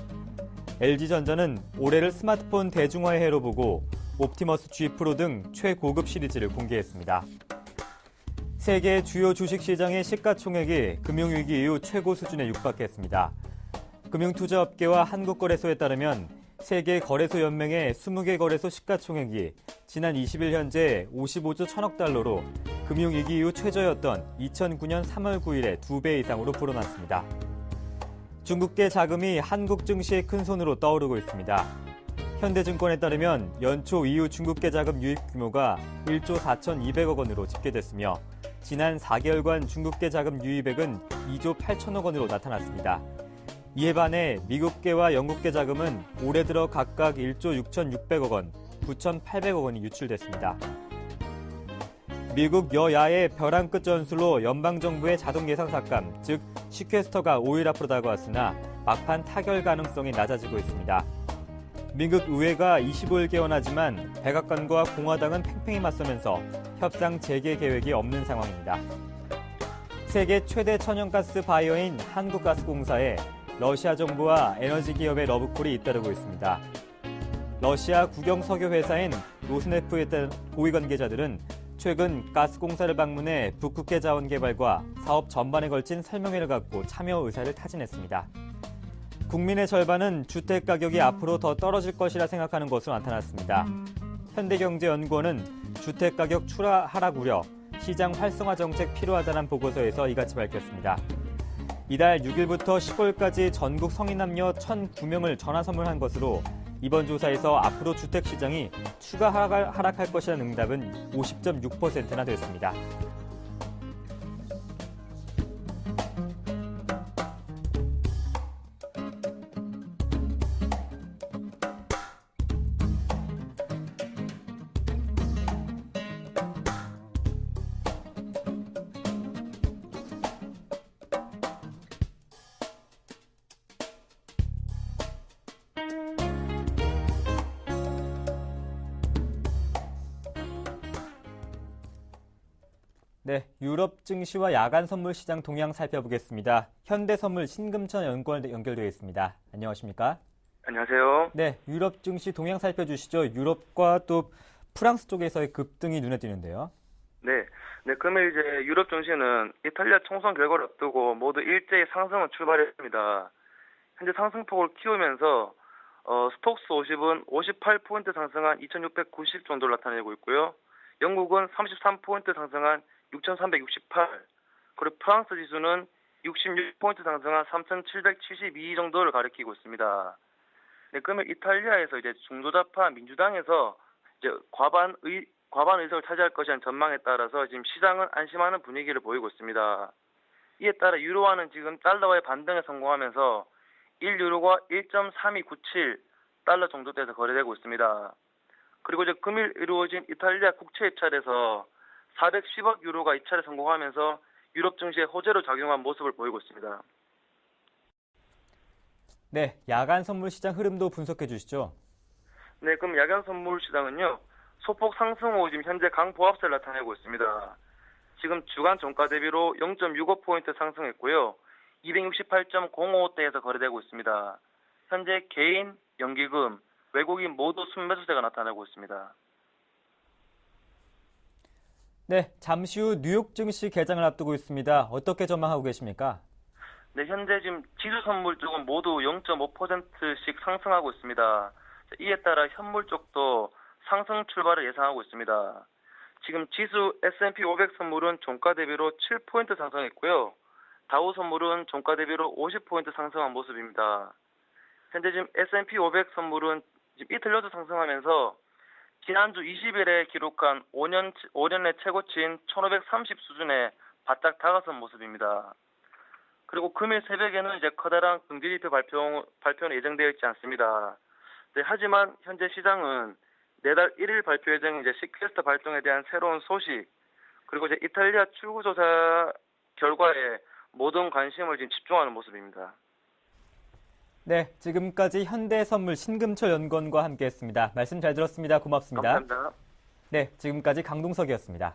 LG전자는 올해를 스마트폰 대중화의 해로 보고 옵티머스 G 프로 등 최고급 시리즈를 공개했습니다. 세계 주요 주식시장의 시가총액이 금융위기 이후 최고 수준에 육박했습니다. 금융투자업계와 한국거래소에 따르면 세계 거래소 연맹의 20개 거래소 시가총액이 지난 20일 현재 55조 1천억 달러로 금융위기 이후 최저였던 2009년 3월 9일에 2배 이상으로 불어났습니다. 중국계 자금이 한국 증시의 큰 손으로 떠오르고 있습니다. 현대증권에 따르면 연초 이후 중국계 자금 유입 규모가 1조 4,200억 원으로 집계됐으며 지난 4개월간 중국계 자금 유입액은 2조 8천억 원으로 나타났습니다. 이에 반해 미국계와 영국계 자금은 올해 들어 각각 1조 6,600억 원, 9,800억 원이 유출됐습니다. 미국 여야의 벼랑 끝 전술로 연방정부의 자동 예상 삭감, 즉 시퀘스터가 5일 앞으로 다가왔으나 막판 타결 가능성이 낮아지고 있습니다. 미국 의회가 25일 개원하지만 백악관과 공화당은 팽팽히 맞서면서 협상 재개 계획이 없는 상황입니다. 세계 최대 천연가스 바이어인 한국가스공사에 러시아 정부와 에너지 기업의 러브콜이 잇따르고 있습니다. 러시아 국영 석유 회사인 로스네프에 따른 고위 관계자들은 최근 가스공사를 방문해 북극해 자원 개발과 사업 전반에 걸친 설명회를 갖고 참여 의사를 타진했습니다. 국민의 절반은 주택 가격이 앞으로 더 떨어질 것이라 생각하는 것으로 나타났습니다. 현대경제연구원은 주택 가격 추라 하락 우려, 시장 활성화 정책 필요하다는 보고서에서 이같이 밝혔습니다. 이달 6일부터 15일까지 전국 성인 남녀 1,009명을 전화 선물한 것으로 이번 조사에서 앞으로 주택 시장이 추가 하락할 것이라는 응답은 50.6%나 됐습니다. 네, 유럽 증시와 야간 선물 시장 동향 살펴보겠습니다. 현대선물 신금천 연구원 연결되어 있습니다. 안녕하십니까? 안녕하세요. 네, 유럽 증시 동향 살펴주시죠. 유럽과 또 프랑스 쪽에서의 급등이 눈에 띄는데요. 네, 그러면 이제 유럽 증시는 이탈리아 총선 결과를 앞두고 모두 일제히 상승을 출발했습니다. 현재 상승폭을 키우면서 스톡스 50은 58포인트 상승한 2,690 정도를 나타내고 있고요. 영국은 33포인트 상승한 6,368, 그리고 프랑스 지수는 66포인트 상승한 3,772 정도를 가리키고 있습니다. 네, 그러면 이탈리아에서 이제 중도좌파 민주당에서 이제 과반 의석을 차지할 것이라는 전망에 따라서 지금 시장은 안심하는 분위기를 보이고 있습니다. 이에 따라 유로화는 지금 달러와의 반등에 성공하면서 1유로가 1.3297 달러 정도대에서 거래되고 있습니다. 그리고 이제 금일 이루어진 이탈리아 국채 입찰에서 410억 유로가 입찰에 성공하면서 유럽 증시에 호재로 작용한 모습을 보이고 있습니다. 네, 야간 선물 시장 흐름도 분석해 주시죠. 네, 그럼 야간 선물 시장은요, 소폭 상승 후 지금 현재 강보합세를 나타내고 있습니다. 지금 주간 종가 대비로 0.65포인트 상승했고요. 268.05대에서 거래되고 있습니다. 현재 개인, 연기금, 외국인 모두 순매수세가 나타나고 있습니다. 네, 잠시 후 뉴욕 증시 개장을 앞두고 있습니다. 어떻게 전망하고 계십니까? 네, 현재 지금 지수 선물 쪽은 모두 0.5%씩 상승하고 있습니다. 이에 따라 현물 쪽도 상승 출발을 예상하고 있습니다. 지금 지수 S&P 500 선물은 종가 대비로 7포인트 상승했고요. 다우 선물은 종가 대비로 50포인트 상승한 모습입니다. 현재 지금 S&P 500 선물은 지금 이틀여도 상승하면서 지난주 20일에 기록한 5년의 최고치인 1530 수준에 바짝 다가선 모습입니다. 그리고 금일 새벽에는 이제 커다란 경제 지표 발표는 예정되어 있지 않습니다. 네, 하지만 현재 시장은 내달 1일 발표 예정인 이제 시퀘스트 발동에 대한 새로운 소식, 그리고 이제 이탈리아 출구조사 결과에 모든 관심을 지금 집중하는 모습입니다. 네, 지금까지 현대선물 신금철 연구원과 함께했습니다. 말씀 잘 들었습니다. 고맙습니다. 감사합니다. 네, 지금까지 강동석이었습니다.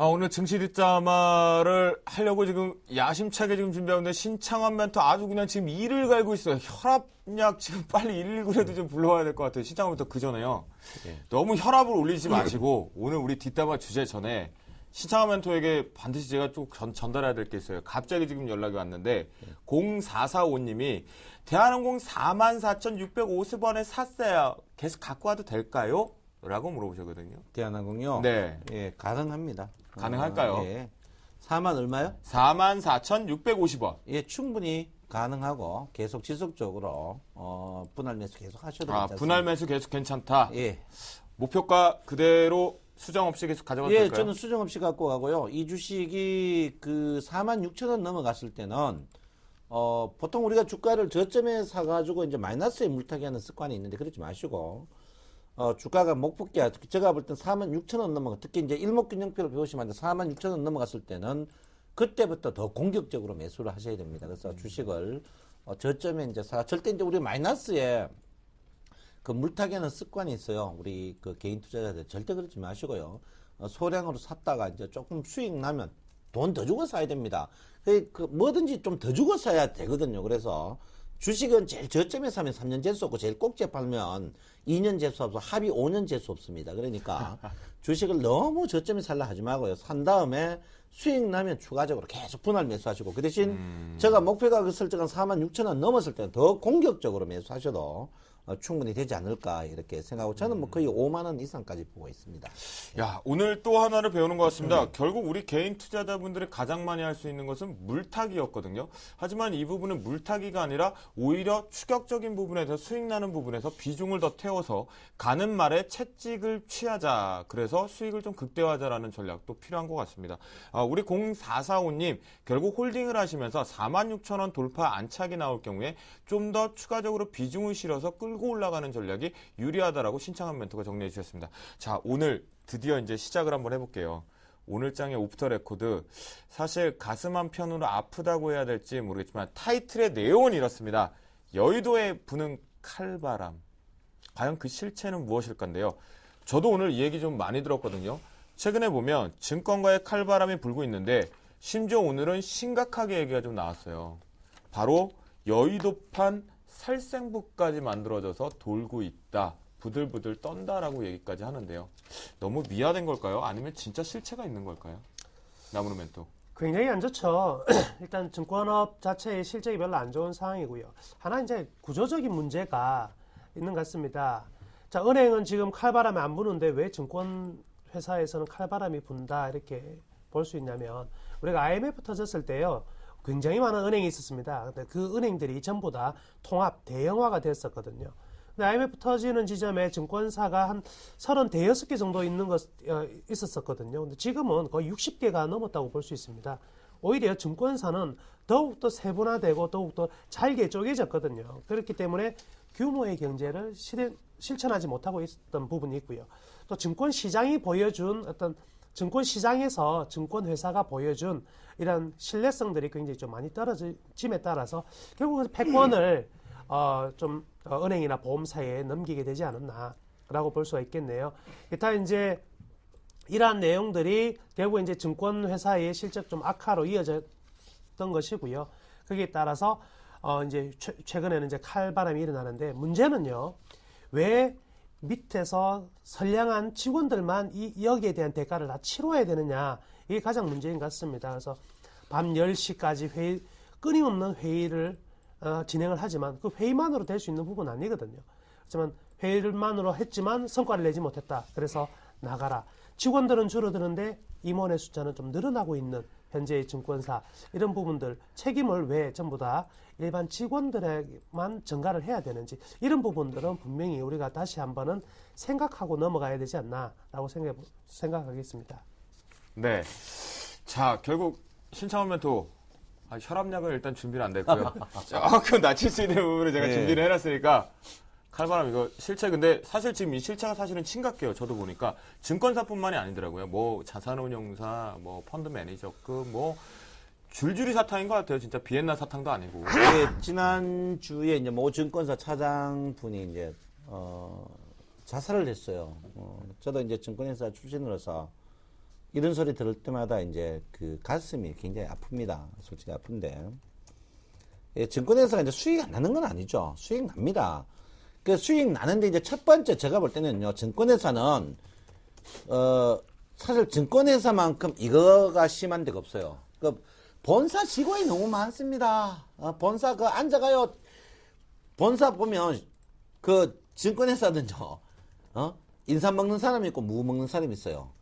오늘 증시 뒷담화를 하려고 지금 야심차게 지금 준비하는데 신창환 멘토 아주 그냥 지금 이를 갈고 있어요. 혈압약 지금 빨리 119라도 좀 불러와야 될 것 같아요. 신창환 멘토 그 전에요. 너무 혈압을 올리지 마시고 오늘 우리 뒷담화 주제 전에 신창환 멘토에게 반드시 제가 좀 전달해야 될 게 있어요. 갑자기 지금 연락이 왔는데 0445님이 대한항공 44,650원에 샀어요. 계속 갖고 와도 될까요? 라고 물어보셨거든요. 대한항공요? 네. 예, 가능합니다. 가능할까요? 예. 4만 얼마요? 44,650원. 예, 충분히 가능하고 계속 지속적으로 분할 매수 계속 하셔도 괜찮습니다. 분할 매수 계속 괜찮다. 예. 목표가 그대로 수정 없이 계속 가져가도 예, 될까요? 저는 수정 없이 갖고 가고요. 이 주식이 그 46,000원 넘어갔을 때는 보통 우리가 주가를 저점에 사가지고 이제 마이너스에 물타기 하는 습관이 있는데 그러지 마시고 주가가 목폭기야. 제가 볼 땐 46,000원 넘어가. 특히 이제 일목균형표를 배우시면 46,000원 넘어갔을 때는 그때부터 더 공격적으로 매수를 하셔야 됩니다. 그래서 주식을 저점에 이제 절대 이제 우리 마이너스에 그 물타기하는 습관이 있어요. 우리 그 개인 투자자들 절대 그러지 마시고요. 소량으로 샀다가 이제 조금 수익 나면 돈 더 주고 사야 됩니다. 그 뭐든지 좀 더 주고 사야 되거든요. 그래서 주식은 제일 저점에 사면 3년 재수 없고 제일 꼭지에 팔면 2년 재수 없어 합이 5년 재수 없습니다. 그러니까 주식을 너무 저점에 살라 하지 말고요. 산 다음에 수익 나면 추가적으로 계속 분할 매수하시고 그 대신 제가 목표가 설정한 46,000원 넘었을 때는 더 공격적으로 매수하셔도 충분히 되지 않을까 이렇게 생각하고 저는 뭐 거의 5만 원 이상까지 보고 있습니다. 야, 오늘 또 하나를 배우는 것 같습니다. 결국 우리 개인 투자자분들이 가장 많이 할 수 있는 것은 물타기였거든요. 하지만 이 부분은 물타기가 아니라 오히려 추격적인 부분에서 수익 나는 부분에서 비중을 더 태워서 가는 말에 채찍을 취하자. 그래서 수익을 좀 극대화하자라는 전략도 필요한 것 같습니다. 우리 0445님 결국 홀딩을 하시면서 46,000원 돌파 안착이 나올 경우에 좀 더 추가적으로 비중을 실어서 끌고 올라가는 전략이 유리하다라고 신청한 멘토가 정리해 주셨습니다. 자, 오늘 드디어 이제 시작을 한번 해볼게요. 오늘 장의 오프터 레코드 사실 가슴 한편으로 아프다고 해야 될지 모르겠지만 타이틀의 내용은 이렇습니다. 여의도에 부는 칼바람. 과연 그 실체는 무엇일까인데요. 저도 오늘 이 얘기 좀 많이 들었거든요. 최근에 보면 증권가의 칼바람이 불고 있는데 심지어 오늘은 심각하게 얘기가 좀 나왔어요. 바로 여의도판 살생부까지 만들어져서 돌고 있다. 부들부들 떤다라고 얘기까지 하는데요. 너무 미화된 걸까요? 아니면 진짜 실체가 있는 걸까요? 나무르 멘토. 굉장히 안 좋죠. 일단 증권업 자체의 실적이 별로 안 좋은 상황이고요. 하나 이제 구조적인 문제가 있는 것 같습니다. 자, 은행은 지금 칼바람이 안 부는데 왜 증권 회사에서는 칼바람이 분다 이렇게 볼 수 있냐면 우리가 IMF 터졌을 때요. 굉장히 많은 은행이 있었습니다. 근데 그 은행들이 전부 다 통합 대형화가 됐었거든요. 근데 IMF 터지는 지점에 증권사가 한 36개 정도 있었었거든요. 근데 지금은 거의 60개가 넘었다고 볼 수 있습니다. 오히려 증권사는 더욱더 세분화되고 더욱더 잘게 쪼개졌거든요. 그렇기 때문에 규모의 경제를 실천하지 못하고 있었던 부분이 있고요. 또 증권시장이 보여준 어떤 증권시장에서 증권회사가 보여준 이런 신뢰성들이 굉장히 좀 많이 떨어짐에 따라서 결국은 패권을 은행이나 보험사에 넘기게 되지 않았나라고 볼 수가 있겠네요. 기타 이제 이러한 내용들이 결국 이제 증권회사의 실적 좀 악화로 이어졌던 것이고요. 거기에 따라서 이제 최근에는 이제 칼바람이 일어나는데 문제는요. 왜 밑에서 선량한 직원들만 여기에 대한 대가를 다 치러야 되느냐. 이게 가장 문제인 것 같습니다. 그래서 밤 10시까지 끊임없는 회의를 진행을 하지만 그 회의만으로 될 수 있는 부분은 아니거든요. 하지만 회의만으로 했지만 성과를 내지 못했다. 그래서 나가라. 직원들은 줄어드는데 임원의 숫자는 좀 늘어나고 있는 현재의 증권사 이런 부분들 책임을 왜 전부 다 일반 직원들에게만 전가를 해야 되는지 이런 부분들은 분명히 우리가 다시 한번은 생각하고 넘어가야 되지 않나라고 생각하겠습니다. 네. 자, 결국 신창원 멘토 혈압약은 일단 준비는 안 됐고요. 조금 낮출 수 있는 부분을 제가 준비를 해놨으니까 칼바람 이거 실체 근데 사실 지금 이 실체가 사실은 심각해요. 저도 보니까 증권사뿐만이 아니더라고요. 뭐 자산운용사, 뭐 펀드 매니저급, 뭐 줄줄이 사탕인 것 같아요. 진짜 비엔나 사탕도 아니고. 네, 지난주에 이제 모 증권사 차장분이 이제 자살을 했어요. 저도 이제 증권회사 출신으로서 이런 소리 들을 때마다 이제 그 가슴이 굉장히 아픕니다. 솔직히 아픈데. 예, 증권회사가 이제 수익이 안 나는 건 아니죠. 수익 납니다. 그 수익 나는데 이제 첫 번째 제가 볼 때는요, 증권회사는, 사실 증권회사만큼 이거가 심한 데가 없어요. 그 본사 직원이 너무 많습니다. 본사 앉아가요. 본사 보면 그 증권회사는요, 인삼 먹는 사람이 있고 무 먹는 사람이 있어요.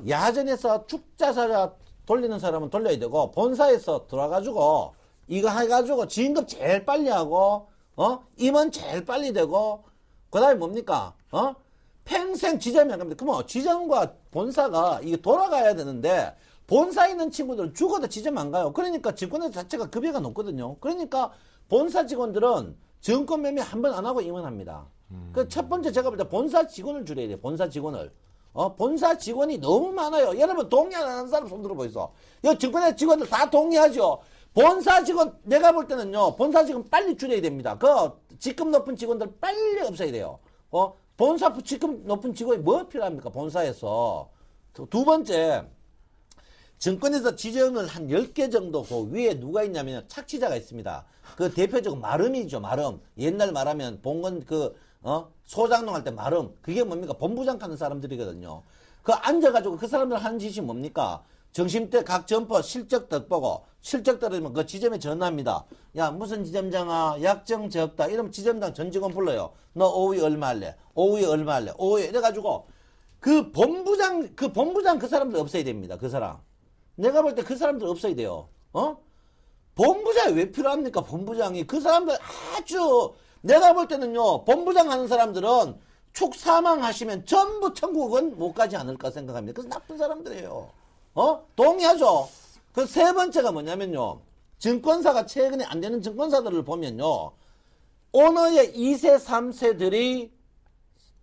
야전에서 축자사자 돌리는 사람은 돌려야 되고, 본사에서 들어와가지고, 이거 해가지고, 진급 제일 빨리 하고, 임원 제일 빨리 되고, 그 다음에 뭡니까? 평생 지점이 안 갑니다. 그러면 지점과 본사가 이게 돌아가야 되는데, 본사에 있는 친구들은 죽어도 지점 안 가요. 그러니까 증권회사 자체가 급여가 높거든요. 그러니까 본사 직원들은 증권 매매 한 번 안 하고 임원합니다. 그 첫 번째 제가 볼 때 본사 직원을 줄여야 돼요. 본사 직원을. 본사 직원이 너무 많아요. 여러분 동의 안 하는 사람 손 들어 보이소. 이 증권회 직원들 다 동의하죠. 본사 직원 내가 볼 때는요. 본사 직원 빨리 줄여야 됩니다. 그 직급 높은 직원들 빨리 없애야 돼요. 본사 직급 높은 직원이 뭐 필요합니까? 본사에서. 두 번째 증권에서 지정을 한 10개 정도 그 위에 누가 있냐면 착취자가 있습니다. 그 대표적으로 마름이죠. 마름. 옛날 말하면 본건 소장농 할 때 마름. 그게 뭡니까? 본부장 하는 사람들이거든요. 그 앉아가지고 그 사람들 하는 짓이 뭡니까? 점심때 각 점포 실적 득보고 실적 떨어지면 그 지점에 전화합니다. 야 무슨 지점장아 약정 적다. 이러면 지점장 전 직원 불러요. 너 오후에 얼마 할래? 오후에 얼마 할래? 오후에 이래가지고 그 본부장 그 사람들 없애야 됩니다. 그 사람. 내가 볼 때 그 사람들 없어야 돼요. 본부장이 왜 필요합니까? 본부장이. 그 사람들 아주, 내가 볼 때는요, 본부장 하는 사람들은 축 사망하시면 전부 천국은 못 가지 않을까 생각합니다. 그래서 나쁜 사람들이에요. 동의하죠? 그 세 번째가 뭐냐면요, 증권사가 최근에 안 되는 증권사들을 보면요, 오너의 2세, 3세들이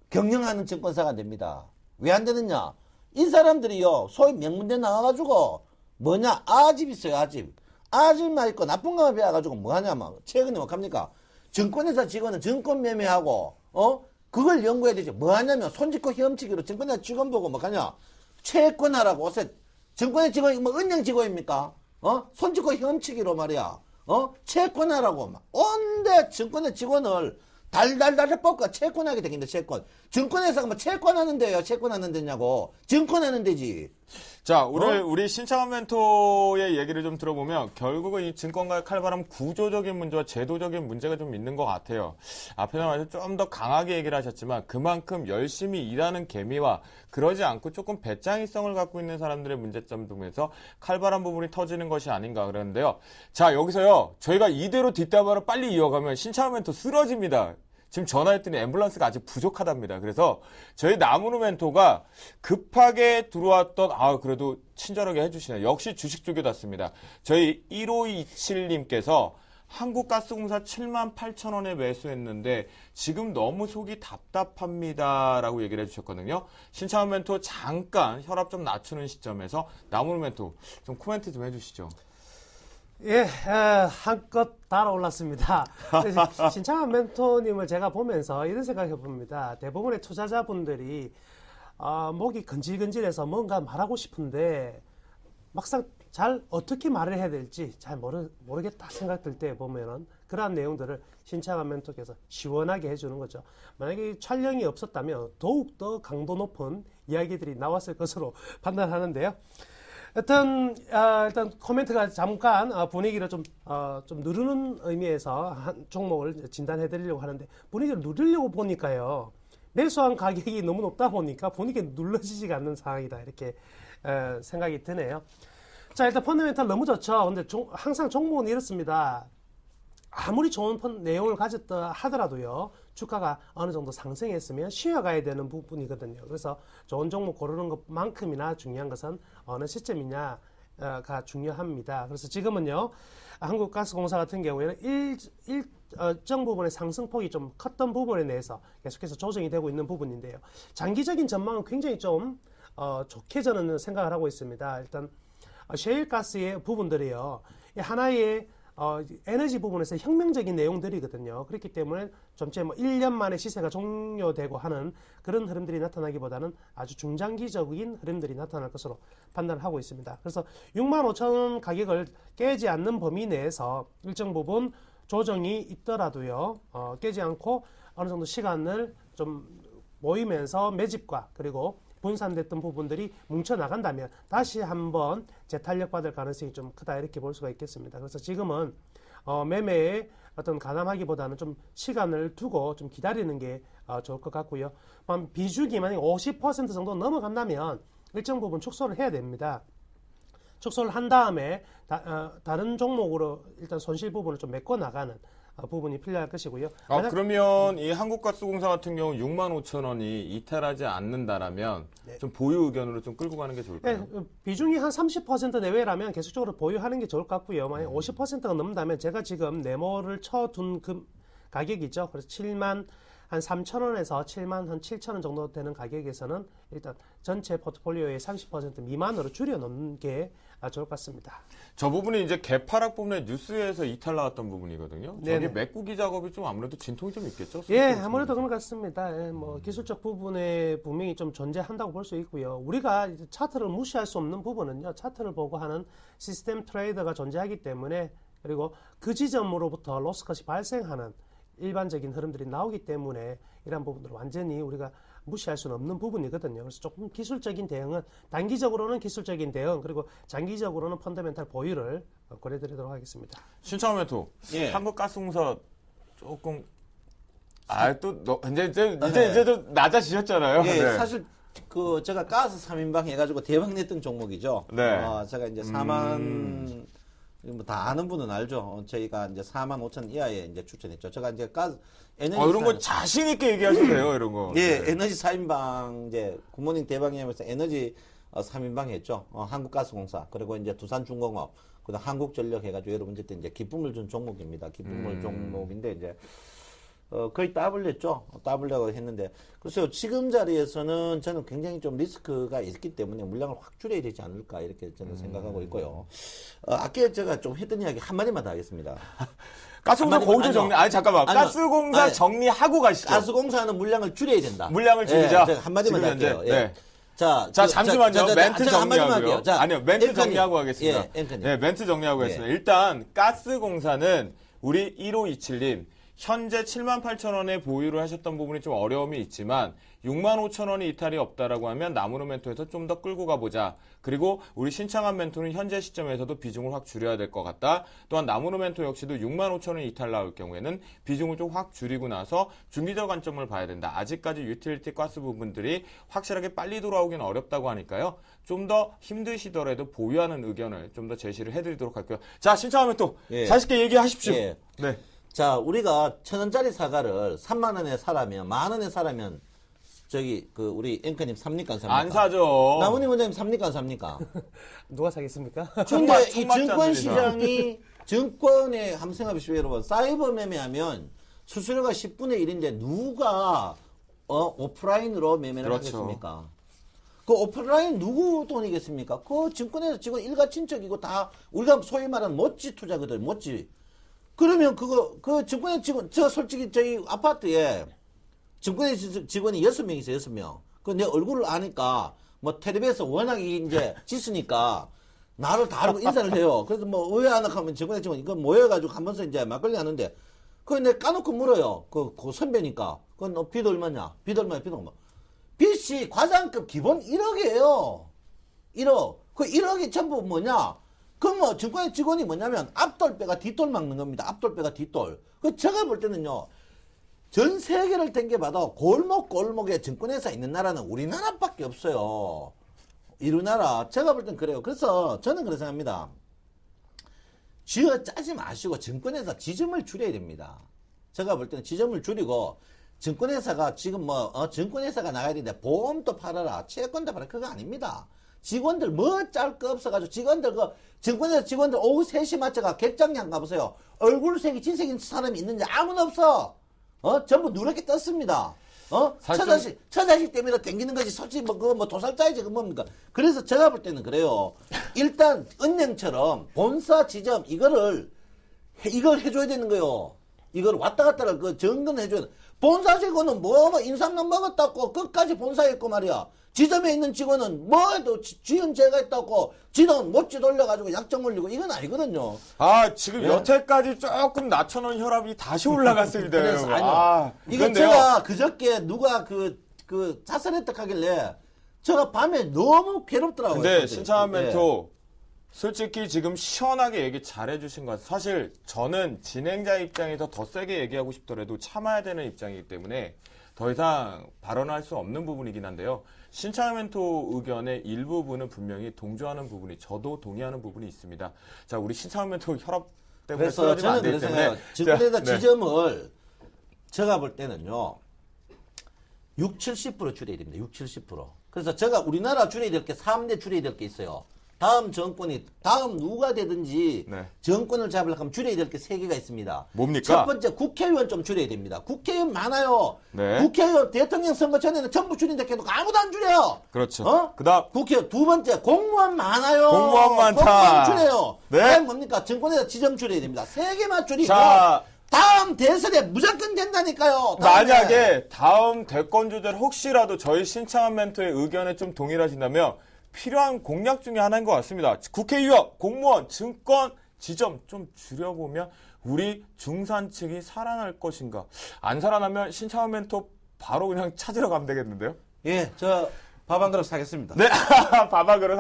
경영하는 증권사가 됩니다. 왜 안 되느냐? 이 사람들이요, 소위 명문대 나와가지고, 뭐냐, 아집 있어요, 아집. 아집만 있고 나쁜 것만 배워가지고 뭐 하냐면, 최근에 뭐 합니까? 증권회사 직원은 증권 매매하고, 그걸 연구해야 되죠. 뭐 하냐면, 손짓고 혐치기로 증권회사 직원 보고 뭐 하냐? 채권하라고 옷에, 증권회 직원이 뭐 은행 직원입니까? 손짓고 혐치기로 말이야. 채권하라고 막. 온데 증권회 직원을 달달달 뽑고 채권하게 되겠는데, 채권. 증권회사가 뭐 채권하는 데요? 채권하는 데냐고. 증권하는 데지. 자, 오늘 우리 신창원 멘토의 얘기를 좀 들어보면 결국은 이 증권가의 칼바람 구조적인 문제와 제도적인 문제가 좀 있는 것 같아요. 앞에 나와서 좀 더 강하게 얘기를 하셨지만 그만큼 열심히 일하는 개미와 그러지 않고 조금 배짱이성을 갖고 있는 사람들의 문제점 등에서 칼바람 부분이 터지는 것이 아닌가 그러는데요. 자, 여기서요. 저희가 이대로 뒷담화를 빨리 이어가면 신창원 멘토 쓰러집니다. 지금 전화했더니 앰뷸런스가 아직 부족하답니다. 그래서 저희 나무누 멘토가 급하게 들어왔던 그래도 친절하게 해주시네요. 역시 주식 쪽이었습니다. 저희 1527님께서 한국가스공사 78,000원에 매수했는데 지금 너무 속이 답답합니다. 라고 얘기를 해주셨거든요. 신창원 멘토 잠깐 혈압 좀 낮추는 시점에서 나무누 멘토 좀 코멘트 좀 해주시죠. 예, 한껏 달아올랐습니다. 신창원 멘토님을 제가 보면서 이런 생각해 봅니다. 대부분의 투자자분들이 목이 건질건질해서 뭔가 말하고 싶은데 막상 잘 어떻게 말을 해야 될지 잘 모르겠다 생각될 때 보면은 그러한 내용들을 신창원 멘토께서 시원하게 해주는 거죠. 만약에 촬영이 없었다면 더욱더 강도 높은 이야기들이 나왔을 것으로 판단하는데요. 일단 코멘트가 잠깐 분위기를 좀 누르는 의미에서 한 종목을 진단해 드리려고 하는데 분위기를 누르려고 보니까요. 매수한 가격이 너무 높다 보니까 분위기가 눌러지지가 않는 상황이다. 이렇게 생각이 드네요. 자, 일단 펀더멘탈 너무 좋죠. 근데 항상 종목은 이렇습니다. 아무리 좋은 내용을 가졌다 하더라도요. 주가가 어느 정도 상승했으면 쉬어가야 되는 부분이거든요. 그래서 좋은 종목 고르는 것만큼이나 중요한 것은 어느 시점이냐가 중요합니다. 그래서 지금은요. 한국가스공사 같은 경우에는 일정 부분의 상승폭이 좀 컸던 부분에 대해서 계속해서 조정이 되고 있는 부분인데요. 장기적인 전망은 굉장히 좀 좋게 저는 생각을 하고 있습니다. 일단 셰일가스의 부분들이요. 하나의 에너지 부분에서 혁명적인 내용들이거든요. 그렇기 때문에 전체 1년 만에 시세가 종료되고 하는 그런 흐름들이 나타나기보다는 아주 중장기적인 흐름들이 나타날 것으로 판단을 하고 있습니다. 그래서 65,000원 가격을 깨지 않는 범위 내에서 일정 부분 조정이 있더라도요. 깨지 않고 어느 정도 시간을 좀 모이면서 매집과 그리고 분산됐던 부분들이 뭉쳐나간다면 다시 한번 재탄력받을 가능성이 좀 크다 이렇게 볼 수가 있겠습니다. 그래서 지금은 매매에 어떤 가담하기보다는 좀 시간을 두고 좀 기다리는 게 좋을 것 같고요. 비중이 만약 50% 정도 넘어간다면 일정 부분 축소를 해야 됩니다. 축소를 한 다음에 다른 종목으로 일단 손실 부분을 좀 메꿔 나가는 부분이 필요할 것이고요. 그러면 이 한국가스공사 같은 경우 65,000원이 이탈하지 않는다라면 네. 좀 보유 의견으로 좀 끌고 가는 게 좋을까요? 네, 비중이 한 30% 내외라면 계속적으로 보유하는 게 좋을 것 같고요. 만약 50%가 넘는다면 제가 지금 네모를 쳐둔 가격이죠. 그래서 7만 한 3,000원에서 7만 한 7,000원 정도 되는 가격에서는 일단 전체 포트폴리오의 30% 미만으로 줄여놓는 게 좋을 것 같습니다. 저 부분이 이제 개파락 부분에 뉴스에서 이탈 나왔던 부분이거든요. 저기 네네. 메꾸기 작업이 좀 아무래도 진통이 좀 있겠죠? 예, 아무래도 그런 것 같습니다. 예, 뭐 기술적 부분에 분명히 좀 존재한다고 볼 수 있고요. 우리가 이제 차트를 무시할 수 없는 부분은요. 차트를 보고 하는 시스템 트레이더가 존재하기 때문에 그리고 그 지점으로부터 로스컷이 발생하는 일반적인 흐름들이 나오기 때문에 이러한 부분들을 완전히 우리가 무시할 수는 없는 부분이거든요. 그래서 조금 기술적인 대응은 단기적으로는 기술적인 대응 그리고 장기적으로는 펀더멘탈 보유를 고려드리도록 하겠습니다. 신창원 멘토, 예. 한국가스공사 조금 이제 좀 낮아지셨잖아요. 예, 네. 사실 그 제가 가스 3인방 해가지고 대박 냈던 종목이죠. 네. 제가 이제 4만 뭐 다 아는 분은 알죠. 저희가 이제 4만 5천 이하에 이제 추천했죠. 제가 이제 가스 에너지 이런 거 자신 있게 얘기하셔도 돼요, 이런 거. 예, 네. 에너지 4인방 이제 굿모닝 대방이하면서 에너지 3인방 했죠. 한국가스공사 그리고 이제 두산중공업 그다음 한국전력 해가지고 여러분들 때 이제 기쁨을 준 종목입니다. 기쁨을 종목인데 이제 거의 더블 했죠. 더블이라고 했는데 글쎄요 지금 자리에서는 저는 굉장히 좀 리스크가 있기 때문에 물량을 확 줄여야 되지 않을까 이렇게 저는 생각하고 있고요. 아까 제가 좀 했던 이야기 한마디만 더 하겠습니다. 가스공사 한마디만- 거기서 정리. 아니 잠깐만. 아니요. 가스공사 아니, 정리하고 가시죠. 가스공사는 물량을 줄여야 된다. 물량을 줄이자. 제가 한마디만 더 지금 현재. 할게요. 예. 네. 자, 잠시만요. 멘트 제가 한마디만 정리하고요. 할게요. 자, 아니요, 멘트 앵커님. 정리하고 하겠습니다. 예, 앵커님. 네, 멘트 정리하고 예. 하겠습니다. 일단 가스공사는 우리 1527님 현재 78,000원에 보유를 하셨던 부분이 좀 어려움이 있지만 65,000원이 이탈이 없다라고 하면 나무로 멘토에서 좀 더 끌고 가보자. 그리고 우리 신창한 멘토는 현재 시점에서도 비중을 확 줄여야 될 것 같다. 또한 나무로 멘토 역시도 65,000원이 이탈 나올 경우에는 비중을 좀 확 줄이고 나서 중기적 관점을 봐야 된다. 아직까지 유틸리티 가스 부분들이 확실하게 빨리 돌아오기는 어렵다고 하니까요. 좀 더 힘드시더라도 보유하는 의견을 좀 더 제시를 해드리도록 할게요. 자, 신창한 멘토 예. 자신 있게 얘기하십시오. 예. 네. 자, 우리가 1,000원짜리 사과를 3만 원에 사라면, 만 원에 사라면, 우리 앵커님 삽니까, 안 삽니까? 안 사죠. 나무님 원장님 삽니까, 안 삽니까? 누가 사겠습니까? 근데 이 청맞지 증권 않는 시장이, 증권에 한번 생각해보십시오, 여러분. 사이버 매매하면 수수료가 10분의 1인데 누가, 오프라인으로 매매를 그렇죠. 하겠습니까? 그 오프라인 누구 돈이겠습니까? 그 증권에서 직원 일가친척이고 다, 우리가 소위 말하는 멋지 투자거든, 멋지. 그러면 그 증권의 직원, 솔직히 저희 아파트에 증권의 직원이 6명 있어요, 6명. 그 내 얼굴을 아니까, 뭐, 텔레비에서 워낙 이제 짓으니까, 나를 다 알고 인사를 해요. 그래서 뭐, 왜 안 하면 증권의 직원, 이거 모여가지고 한 번씩 이제 막걸리 하는데, 그거 내가 까놓고 물어요. 그 선배니까. 그건 너 빚 얼마냐? 빚 얼마야? 빚 얼마? 빚이 과장급 기본 1억이에요. 1억. 그 1억이 전부 뭐냐? 그럼 뭐 증권의 직원이 뭐냐면 앞돌 빼가 뒷돌 막는 겁니다. 앞돌 빼가 뒷돌. 그 제가 볼 때는요. 전 세계를 땡겨봐도 골목골목에 증권회사 있는 나라는 우리나라밖에 없어요. 이 나라. 제가 볼 땐 그래요. 그래서 저는 그렇게 생각합니다. 쥐어 짜지 마시고 증권회사 지점을 줄여야 됩니다. 제가 볼 때는 지점을 줄이고 증권회사가 지금 증권회사가 나가야 되는데 보험도 팔아라. 채권도 팔아라. 그거 아닙니다. 직원들 뭐 짤 거 없어가지고 직원들 증권회사 직원들 오후 3시 맞춰가 객장량 가보세요. 얼굴색이 진색인 사람이 있는지 아무도 없어. 전부 누렇게 떴습니다. 처자식 때문에 땡기는 거지. 솔직히 도살자이지 그 뭡니까? 그래서 제가 볼 때는 그래요. 일단 은행처럼 본사 지점 이걸 해줘야 되는 거요. 이걸 왔다 갔다를 정근해줘야 돼. 본사 직원은 인상만 먹었다고 끝까지 본사에 있고 말이야. 지점에 있는 직원은 지은 죄가 있다고 지돈 못지 돌려가지고 약정 올리고 이건 아니거든요. 지금 예. 여태까지 조금 낮춰놓은 혈압이 다시 올라갔습니다. 그래서 여러분. 이거 제가 그저께 누가 자살했다 하길래 제가 밤에 너무 괴롭더라고요. 근데 솔직히. 신창한 예. 멘토 솔직히 지금 시원하게 얘기 잘해주신 것 같아요. 사실 저는 진행자 입장에서 더 세게 얘기하고 싶더라도 참아야 되는 입장이기 때문에 더 이상 발언할 수 없는 부분이긴 한데요. 신창한 멘토 의견의 일부분은 분명히 동조하는 부분이 저도 동의하는 부분이 있습니다. 자, 우리 신창한 멘토 혈압 때문에 그래서 쓰러지면 저는 안 되기 그래서 때문에 증권회사 네. 지점을 제가 볼 때는요 60, 70% 줄여야 됩니다. 60, 70%. 그래서 제가 우리나라 줄여야 될 게 3대 줄여야 될 게 있어요. 다음 정권이 다음 누가 되든지 네. 정권을 잡으려고 하면 줄여야 될 게 3개가 있습니다. 뭡니까? 첫 번째 국회의원 좀 줄여야 됩니다. 국회의원 많아요. 네. 국회의원 대통령 선거 전에는 전부 줄인다 해도 아무도 안 줄여요. 그렇죠. 그다음 국회의원 두 번째 공무원 많아요. 공무원 많다. 공무원 줄여요. 네. 그다음 뭡니까? 정권에다 지점 줄여야 됩니다. 3개만 줄이고 자, 다음 대선에 무조건 된다니까요. 다음에. 만약에 다음 대권 주제를 혹시라도 저희 신창한 멘토의 의견에 좀 동일하신다면 필요한 공약 중에 하나인 것 같습니다. 국회의원, 공무원, 증권, 지점 좀 줄여보면 우리 중산 측이 살아날 것인가. 안 살아나면 신창한 멘토 바로 그냥 찾으러 가면 되겠는데요? 예, 저 밥 한 그릇 사겠습니다. 네, 밥 한 그릇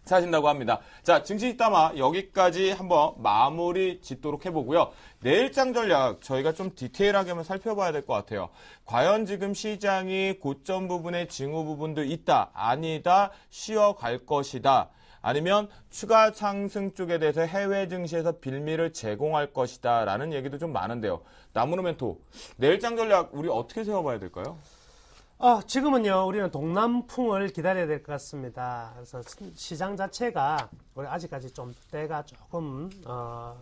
사신다고 합니다. 자, 증시담화 여기까지 한번 마무리 짓도록 해보고요. 내일장 전략 저희가 좀 디테일하게 한번 살펴봐야 될 것 같아요. 과연 지금 시장이 고점 부분에 징후 부분도 있다, 아니다, 쉬어갈 것이다. 아니면 추가 상승 쪽에 대해서 해외 증시에서 빌미를 제공할 것이다 라는 얘기도 좀 많은데요. 나무노 멘토, 내일장 전략 우리 어떻게 세워봐야 될까요? 지금은요, 우리는 동남풍을 기다려야 될 것 같습니다. 그래서 시장 자체가 우리 아직까지 좀 때가 조금,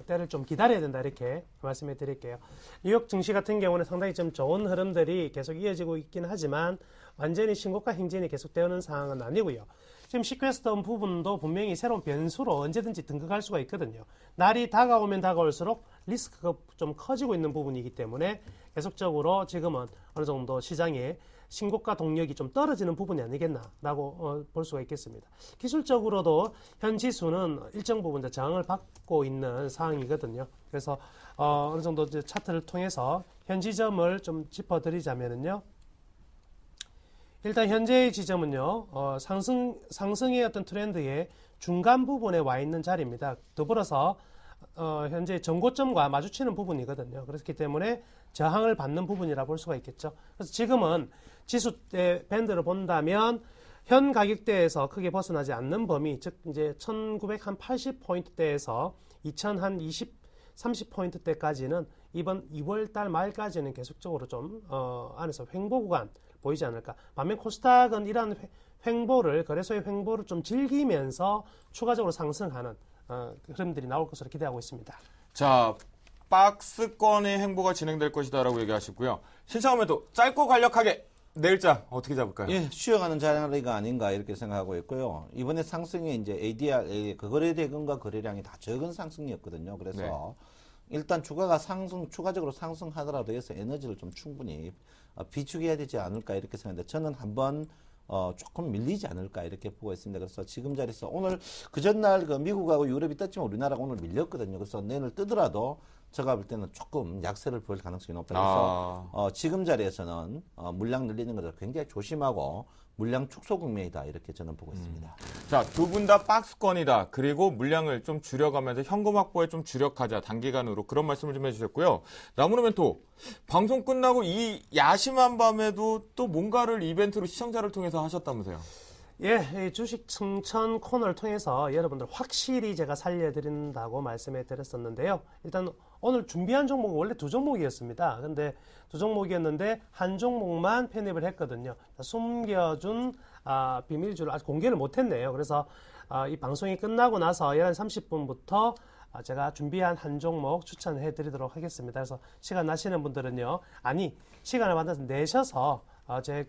때를 좀 기다려야 된다, 이렇게 말씀해 드릴게요. 뉴욕 증시 같은 경우는 상당히 좀 좋은 흐름들이 계속 이어지고 있긴 하지만 완전히 신고가 행진이 계속되는 상황은 아니고요. 지금 시퀘스트한 부분도 분명히 새로운 변수로 언제든지 등극할 수가 있거든요. 날이 다가오면 다가올수록 리스크가 좀 커지고 있는 부분이기 때문에 계속적으로 지금은 어느 정도 시장에 신고가 동력이 좀 떨어지는 부분이 아니겠나라고 볼 수가 있겠습니다. 기술적으로도 현 지수는 일정 부분 저항을 받고 있는 상황이거든요. 그래서 어느 정도 차트를 통해서 현 지점을 좀 짚어드리자면은요. 일단 현재의 지점은요, 상승의 어떤 트렌드의 중간 부분에 와 있는 자리입니다. 더불어서 현재 전고점과 마주치는 부분이거든요. 그렇기 때문에 저항을 받는 부분이라 볼 수가 있겠죠. 그래서 지금은 지수의 밴드를 본다면 현 가격대에서 크게 벗어나지 않는 범위, 즉 이제 1980포인트대에서 30포인트대까지는 이번 2월달 말까지는 계속적으로 좀 안에서 횡보 구간 보이지 않을까. 반면 코스닥은 이러한 횡보를, 거래소의 횡보를 좀 즐기면서 추가적으로 상승하는 흐름들이 나올 것으로 기대하고 있습니다. 자, 박스권의 행보가 진행될 것이다라고 얘기하시고요. 신창원 멘토 짧고 간략하게 내일장 어떻게 잡을까요? 예, 쉬어가는 자리가 아닌가 이렇게 생각하고 있고요. 이번에 상승이 이제 ADR, 그 거래 대금과 거래량이 다 적은 상승이었거든요. 그래서 네. 일단 추가적으로 상승하더라도 해서 에너지를 좀 충분히 비축해야 되지 않을까 이렇게 생각하는데 저는 한번 조금 밀리지 않을까 이렇게 보고 있습니다. 그래서 지금 자리에서 오늘 그 전날 미국하고 유럽이 떴지만 우리나라가 오늘 밀렸거든요. 그래서 내일 뜨더라도 제가 볼 때는 조금 약세를 보일 가능성이 높다. 그래서 지금 자리에서는 물량 늘리는 것을 굉장히 조심하고 물량 축소 국면이다 이렇게 저는 보고 있습니다. 자, 두 분 다 박스권이다. 그리고 물량을 좀 줄여가면서 현금 확보에 좀 주력하자. 단기간으로 그런 말씀을 좀 해주셨고요. 나무노 멘토, 방송 끝나고 이 야심한 밤에도 또 뭔가를 이벤트로 시청자를 통해서 하셨다면서요? 예, 이 주식 승천 코너를 통해서 여러분들 확실히 제가 살려드린다고 말씀해 드렸었는데요. 일단 오늘 준비한 종목은 원래 2종목이었습니다. 근데 2종목이었는데 한 종목만 편입을 했거든요. 숨겨준 비밀주를 아직 공개를 못했네요. 그래서 이 방송이 끝나고 나서 11시 30분부터 제가 준비한 한 종목 추천해 드리도록 하겠습니다. 그래서 시간 나시는 분들은요. 시간을 만나서 내셔서 제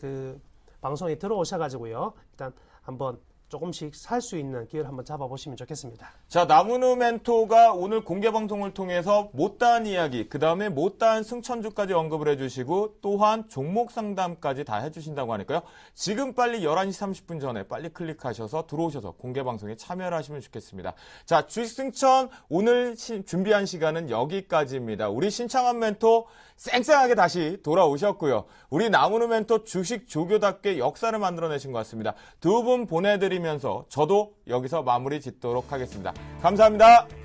방송에 들어오셔가지고요. 일단 한번 조금씩 살 수 있는 기회를 한번 잡아보시면 좋겠습니다. 자, 나무노 멘토가 오늘 공개 방송을 통해서 못다한 이야기, 그 다음에 못다한 승천주까지 언급을 해주시고 또한 종목 상담까지 다 해주신다고 하니까요. 지금 빨리 11시 30분 전에 빨리 클릭하셔서 들어오셔서 공개 방송에 참여를 하시면 좋겠습니다. 자, 주식 승천 오늘 준비한 시간은 여기까지입니다. 우리 신창원 멘토 쌩쌩하게 다시 돌아오셨고요. 우리 나무노 멘토 주식 조교답게 역사를 만들어내신 것 같습니다. 두 분 보내드리면서 저도 여기서 마무리 짓도록 하겠습니다. 감사합니다.